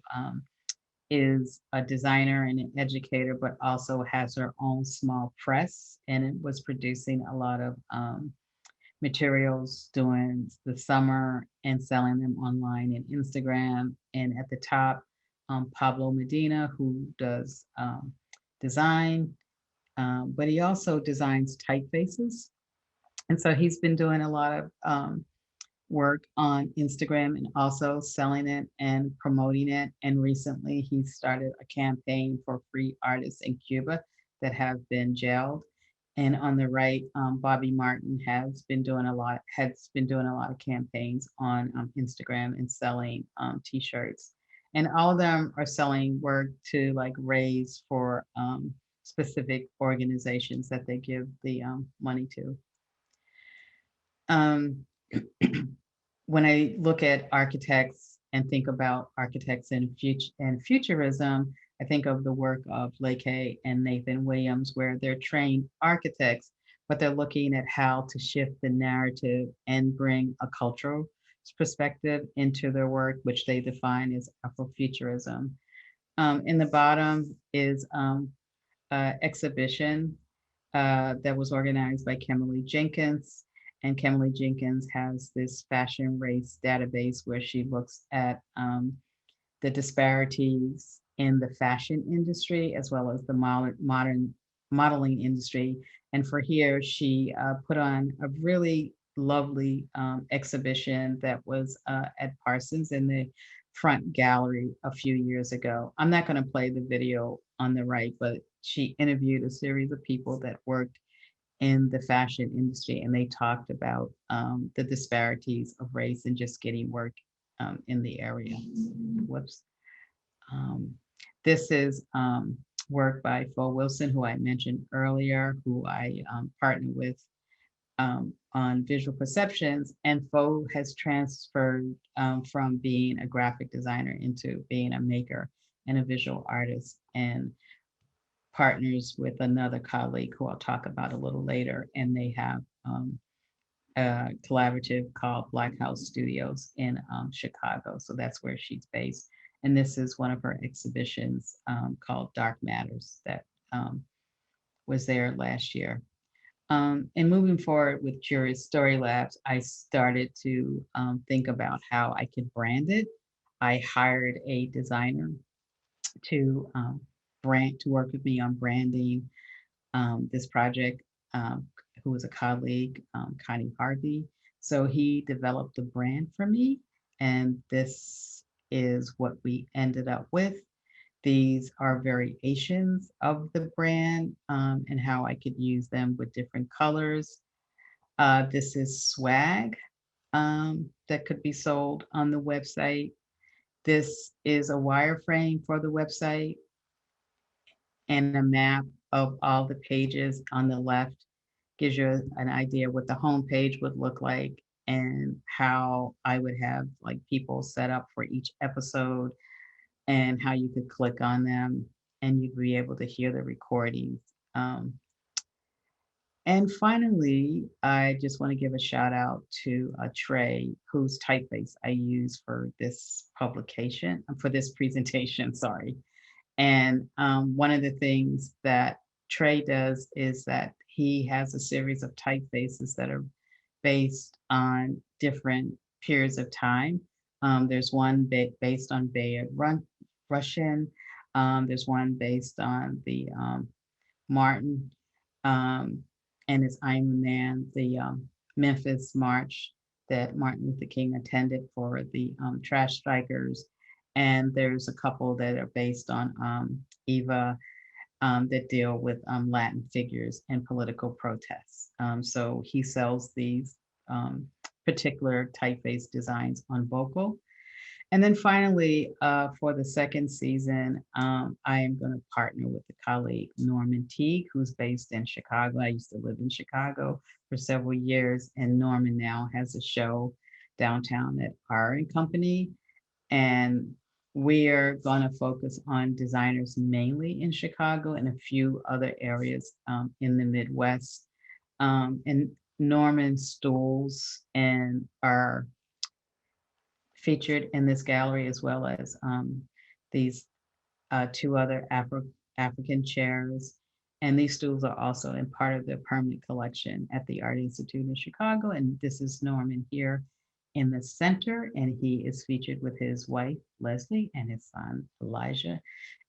is a designer and an educator, but also has her own small press and it was producing a lot of materials during the summer and selling them online and Instagram. And at the top, Pablo Medina, who does design, but he also designs typefaces. And so he's been doing a lot of work on Instagram and also selling it and promoting it. And recently he started a campaign for free artists in Cuba that have been jailed. And on the right, Bobby Martin has been doing a lot of campaigns on Instagram and selling t-shirts. And all of them are selling work to like raise for specific organizations that they give the money to. When I look at architects and think about architects and futurism, I think of the work of Leke and Nathan Williams, where they're trained architects, but they're looking at how to shift the narrative and bring a cultural perspective into their work, which they define as Afrofuturism. In the bottom is exhibition that was organized by Kimberly Jenkins. And Kimberly Jenkins has this fashion race database where she looks at the disparities in the fashion industry as well as the modern modeling industry. And for here, she put on a really lovely exhibition that was at Parsons in the front gallery a few years ago. I'm not going to play the video on the right, but she interviewed a series of people that worked in the fashion industry, and they talked about the disparities of race and just getting work in the area. Whoops. This is work by Fo Wilson, who I mentioned earlier, who I partner with on visual perceptions. And Fo has transferred from being a graphic designer into being a maker and a visual artist, and partners with another colleague who I'll talk about a little later. And they have a collaborative called Black House Studios in Chicago. So that's where she's based. And this is one of her exhibitions called Dark Matters that was there last year. And moving forward with Curious Story Labs, I started to think about how I could brand it. I hired a designer to work with me on branding this project, who was a colleague, Connie Harvey. So he developed the brand for me, and this is what we ended up with. These are variations of the brand and how I could use them with different colors. This is swag that could be sold on the website. This is a wireframe for the website and a map of all the pages on the left. Gives you an idea what the home page would look like and how I would have like people set up for each episode and how you could click on them and you'd be able to hear the recordings. And finally, I just want to give a shout out to Trey, whose typeface I use for this publication, for this presentation, sorry. And one of the things that Trey does is that he has a series of typefaces that are based on different periods of time. There's one based on Russian. There's one based on the Martin, and it's I'm a Man, the Memphis March that Martin Luther King attended for the trash strikers. And there's a couple that are based on Eva that deal with Latin figures and political protests. So he sells these particular typeface designs on Vocal. And then finally, for the second season, I am going to partner with a colleague, Norman Teague, who's based in Chicago. I used to live in Chicago for several years, and Norman now has a show downtown at R and Company. And we are going to focus on designers mainly in Chicago and a few other areas in the Midwest. And Norman Stools and are featured in this gallery, as well as these two other African chairs. And these stools are also in part of the permanent collection at the Art Institute in Chicago. And this is Norman here in the center, and he is featured with his wife, Leslie, and his son, Elijah.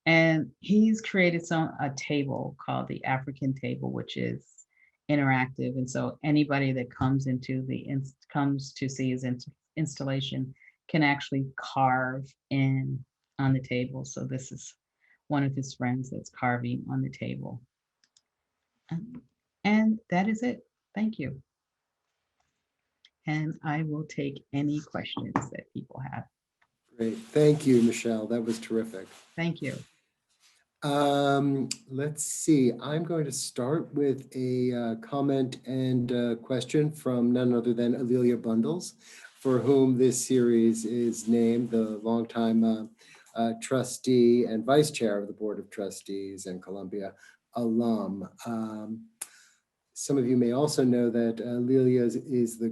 And he's created a table called the African table, which is interactive. And so anybody that comes comes to see his installation can actually carve in on the table. So this is one of his friends that's carving on the table. And that is it. Thank you. And I will take any questions that people have. Great. Thank you, Michele. That was terrific. Thank you. Let's see. I'm going to start with a comment and question from none other than Amelia Bundles, for whom this series is named, the longtime trustee and vice chair of the Board of Trustees and Columbia alum. Some of you may also know that Lelia is the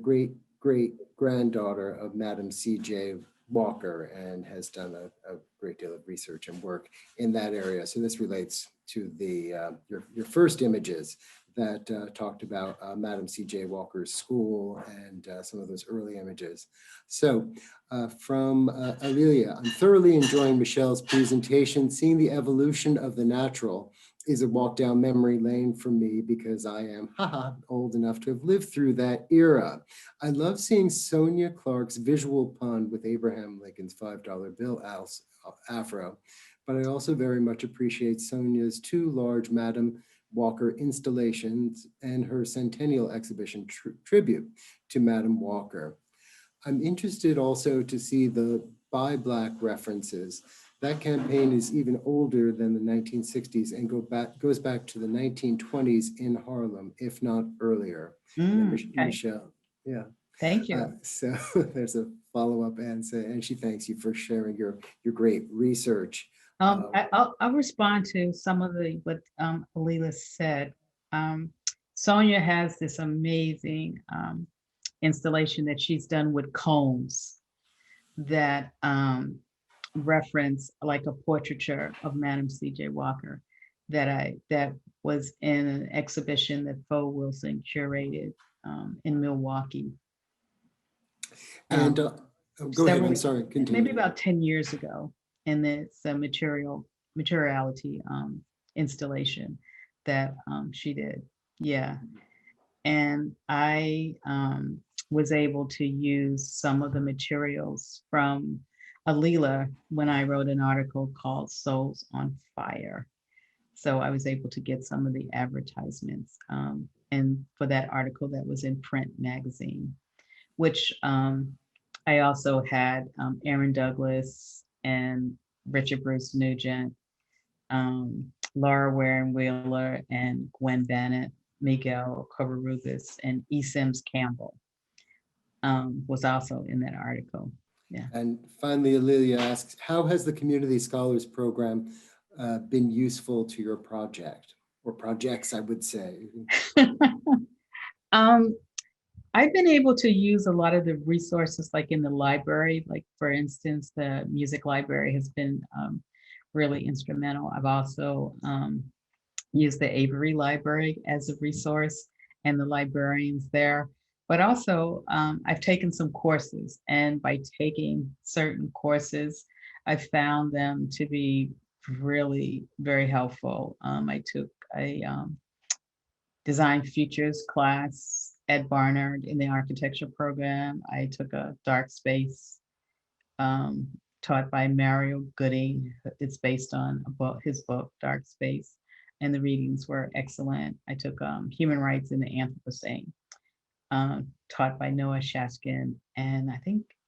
great-granddaughter of Madam C.J. Walker and has done a great deal of research and work in that area. So this relates to the your first images that talked about Madam C.J. Walker's school and some of those early images. So from Amelia, I'm thoroughly enjoying Michele's presentation. Seeing the evolution of the natural is a walk down memory lane for me, because I am old enough to have lived through that era. I love seeing Sonia Clark's visual pun with Abraham Lincoln's $5 bill afro, but I also very much appreciate Sonia's two large Madam Walker installations and her centennial exhibition tribute to Madam Walker. I'm interested also to see the Buy Black references. That campaign is even older than the 1960s and goes back to the 1920s in Harlem, if not earlier. Okay. Michele, yeah. Thank you. So there's a follow-up and she thanks you for sharing your great research. I'll respond to some of what Alila said. Sonia has this amazing installation that she's done with combs that reference like a portraiture of Madam C.J. Walker that was in an exhibition that Fo Wilson curated in Milwaukee. And go ahead, I'm sorry, continue. Maybe about 10 years ago. And it's a materiality installation that she did. Yeah. And I was able to use some of the materials from Alila when I wrote an article called Souls on Fire. So I was able to get some of the advertisements. And for that article that was in Print magazine, which I also had Aaron Douglas and Richard Bruce Nugent, Laura Warren Wheeler and Gwen Bennett, Miguel Covarrubias, and E. Sims Campbell was also in that article. Yeah. And finally, Amelia asks, how has the Community Scholars Program been useful to your project, or projects, I would say? I've been able to use a lot of the resources like in the library, like for instance, the music library has been really instrumental. I've also used the Avery Library as a resource and the librarians there, but also I've taken some courses, and by taking certain courses, I found them to be really very helpful. I took a Design Futurists class at Barnard in the architecture program. I took a dark space taught by Mario Gooding. It's based on his book, Dark Space, and the readings were excellent. I took human rights in the Anthropocene, taught by Noah Shaskin. And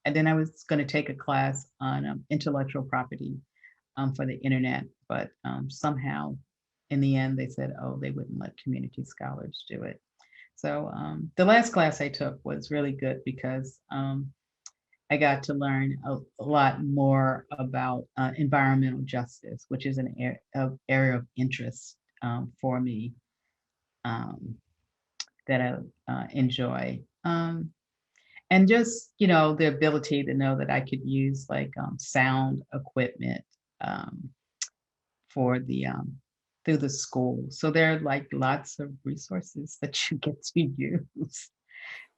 then I was going to take a class on intellectual property for the internet, but somehow in the end, they said, oh, they wouldn't let community scholars do it. So the last class I took was really good because I got to learn a lot more about environmental justice, which is an area of interest for me, that I enjoy. And just, the ability to know that I could use like sound equipment for the through the school. So there are like lots of resources that you get to use.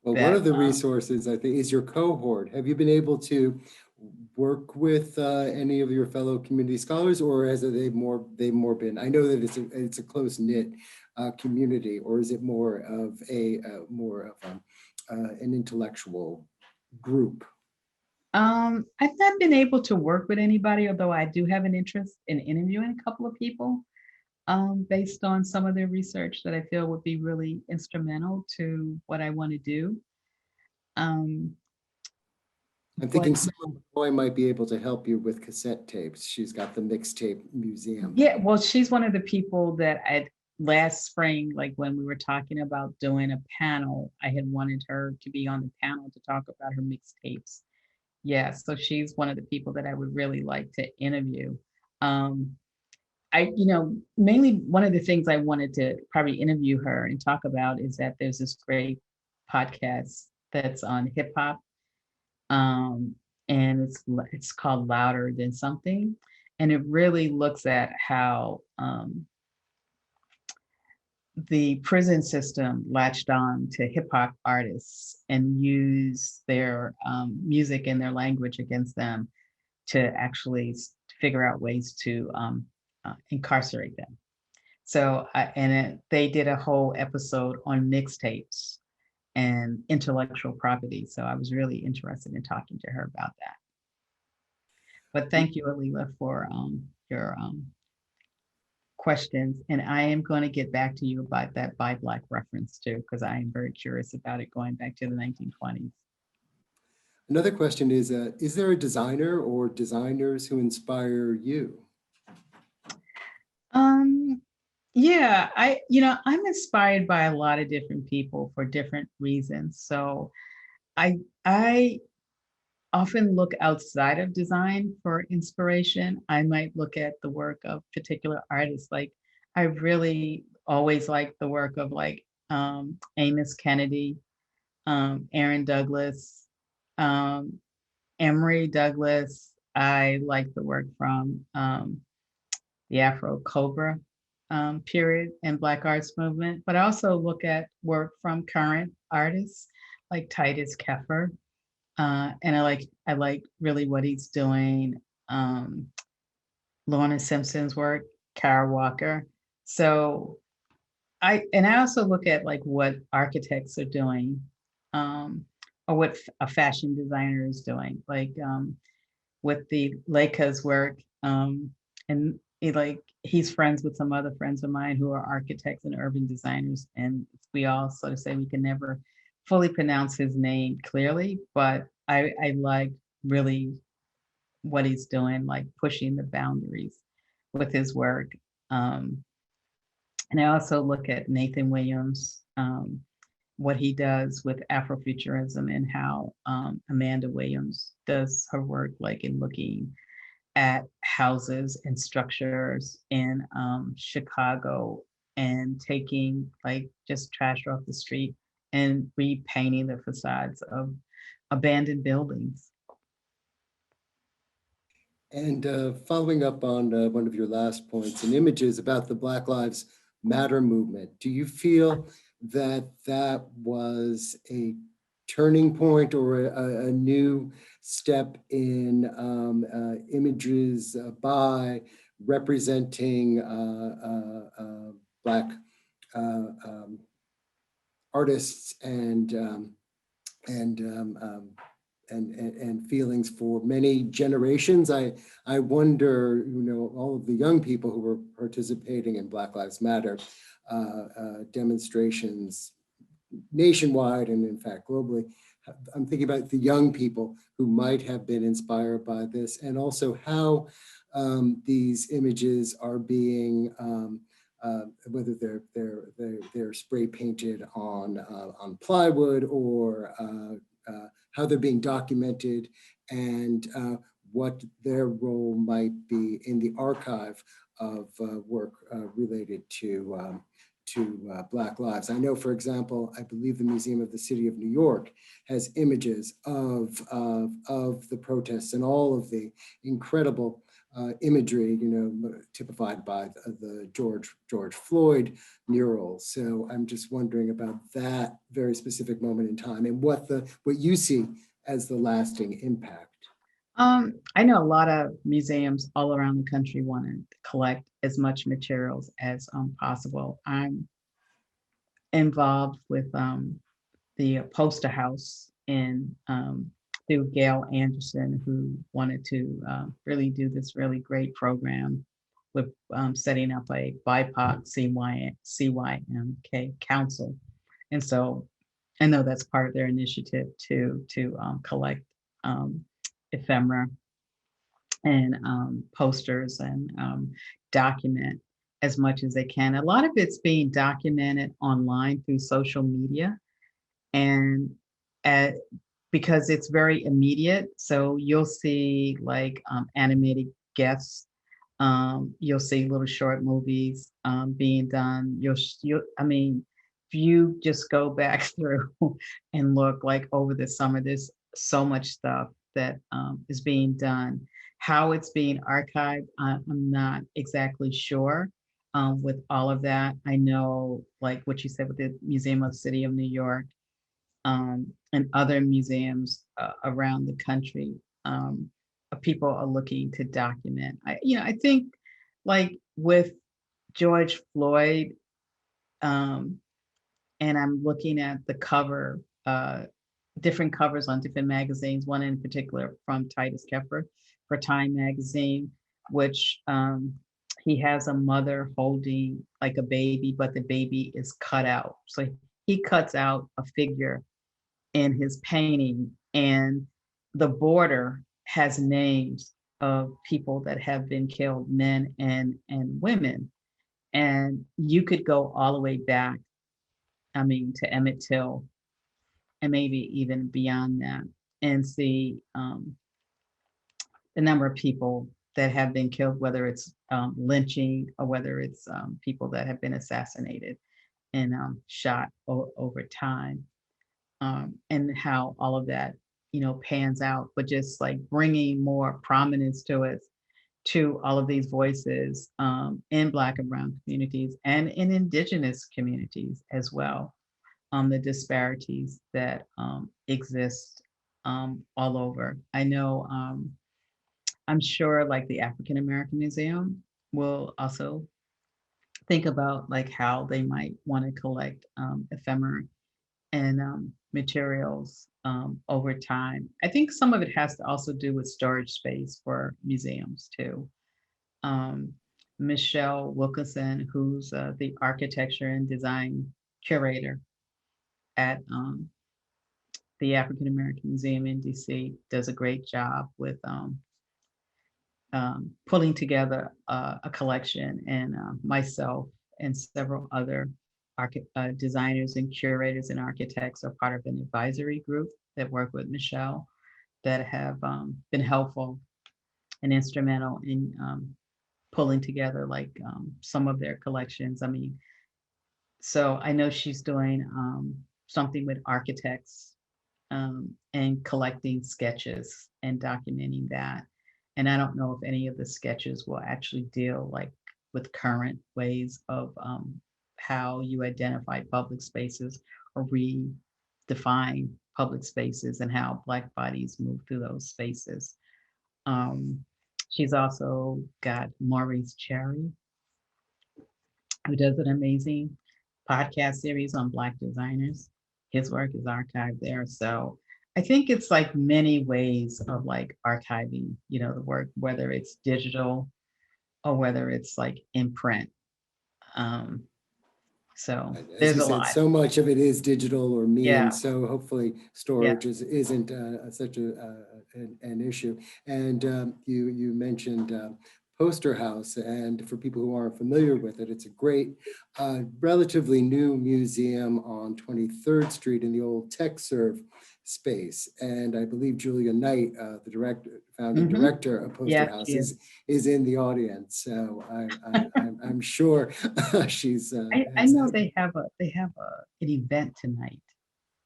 Well, one of that, the resources, I think, is your cohort. Have you been able to work with any of your fellow community scholars, or has they've more been? I know that it's a close knit community, or is it more of an intellectual group? I've not been able to work with anybody, although I do have an interest in interviewing a couple of people based on some of their research that I feel would be really instrumental to what I want to do. Um, I'm but thinking Summer McCoy might be able to help you with cassette tapes. She's got the mixtape museum. yeah, well, she's one of the people that last spring, like when we were talking about doing a panel, I had wanted her to be on the panel to talk about her mixtapes. Yeah, so she's one of the people that I would really like to interview. Mainly one of the things I wanted to probably interview her and talk about is that there's this great podcast that's on hip hop, and it's called Louder Than Something, and it really looks at how the prison system latched on to hip hop artists and used their music and their language against them to actually figure out ways to incarcerate them. So, they did a whole episode on mixtapes and intellectual property. So I was really interested in talking to her about that. But thank you, Alila, for your questions. And I am going to get back to you about that BIPOC reference too, because I am very curious about it going back to the 1920s. Another question is there a designer or designers who inspire you? Yeah, I'm inspired by a lot of different people for different reasons. So I often look outside of design for inspiration. I might look at the work of particular artists. Like I really always like the work of like Amos Kennedy, Aaron Douglas, Emory Douglas. I like the work from the Afro Cobra period and Black arts movement, but I also look at work from current artists like Titus Keffer. And I like really what he's doing. Lorna Simpson's work, Kara Walker. So I also look at like what architects are doing, or what a fashion designer is doing, like with the Leica's work. And he's friends with some other friends of mine who are architects and urban designers, and we all sort of say we can never fully pronounce his name clearly, but I like really what he's doing, like pushing the boundaries with his work. And I also look at Nathan Williams, what he does with Afrofuturism and how Amanda Williams does her work, like in looking at houses and structures in Chicago and taking like just trash off the street and repainting the facades of abandoned buildings. And following up on one of your last points and images about the Black Lives Matter movement, do you feel that that was a turning point or a new step in images by representing Black artists and feelings for many generations? I wonder, all of the young people who were participating in Black Lives Matter demonstrations nationwide and in fact globally. I'm thinking about the young people who might have been inspired by this, and also how these images are being, whether they're spray painted on plywood or how they're being documented, and what their role might be in the archive of work related to Black lives. I know, for example, I believe the Museum of the City of New York has images of the protests and all of the incredible imagery, typified by the George Floyd mural. So I'm just wondering about that very specific moment in time and what you see as the lasting impact. I know a lot of museums all around the country want to collect as much materials as possible. I'm involved with the poster house in through Gail Anderson, who wanted to really do this really great program with setting up a BIPOC CYMK council. And so I know that's part of their initiative to collect ephemera and posters and document as much as they can. A lot of it's being documented online through social media, and because it's very immediate. So you'll see like animated GIFs, you'll see little short movies being done. I mean, if you just go back through and look like over the summer, there's so much stuff that is being done. How it's being archived, I'm not exactly sure with all of that. I know, like what you said with the Museum of the City of New York and other museums around the country, people are looking to document. I think like with George Floyd, and I'm looking at the cover, different covers on different magazines, one in particular from Titus Kepper for Time magazine, which he has a mother holding like a baby, but the baby is cut out. So he cuts out a figure in his painting, and the border has names of people that have been killed, men and women. And you could go all the way back, I mean, to Emmett Till, and maybe even beyond that, and see the number of people that have been killed, whether it's lynching or whether it's people that have been assassinated and shot over time, and how all of that, pans out. But just like bringing more prominence to it, to all of these voices in Black and Brown communities and in Indigenous communities as well. The disparities that exist all over. I know, I'm sure like the African American Museum will also think about like how they might want to collect ephemera and materials over time. I think some of it has to also do with storage space for museums too. Michele Wilkinson, who's the architecture and design curator at the African American Museum in DC, does a great job with pulling together a collection, and myself and several other designers and curators and architects are part of an advisory group that work with Michele that have been helpful and instrumental in pulling together like some of their collections. I mean, so I know she's doing something with architects and collecting sketches and documenting that. And I don't know if any of the sketches will actually deal like with current ways of how you identify public spaces or redefine public spaces and how Black bodies move through those spaces. She's also got Maurice Cherry, who does an amazing podcast series on Black designers. His work is archived there. So I think it's like many ways of like archiving, the work, whether it's digital or whether it's like in print. So there's a lot. So much of it is digital or meme. Yeah. So hopefully storage isn't such an issue. And you mentioned Poster House, and for people who aren't familiar with it, it's a great, relatively new museum on 23rd Street in the old TechServe space. And I believe Julia Knight, the founder Mhm. director of Poster Yeah, House, she is in the audience. So I'm sure she's. I know they have an event tonight.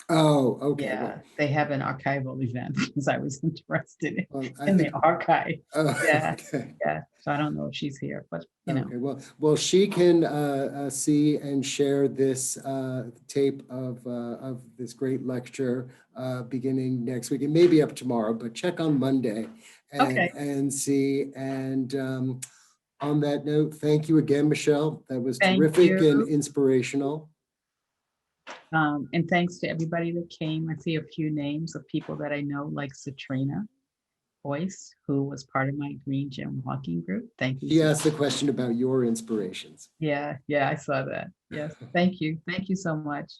Oh, okay. Yeah, they have an archival event because I was interested Well, I in think. the archive. Oh, Yeah, okay. yeah. So I don't know if she's here, but you know. Okay, well, she can see and share this tape of this great lecture beginning next week. It may be up tomorrow, but check on Monday Okay. and see. And on that note, thank you again, Michele. That was Thank terrific and you. inspirational. And thanks to everybody that came. I see a few names of people that I know, like Citrina Boyce, who was part of my Green Gym walking group. Thank you. She asked the question about your inspirations. Yeah, I saw that. Yes, thank you. Thank you so much.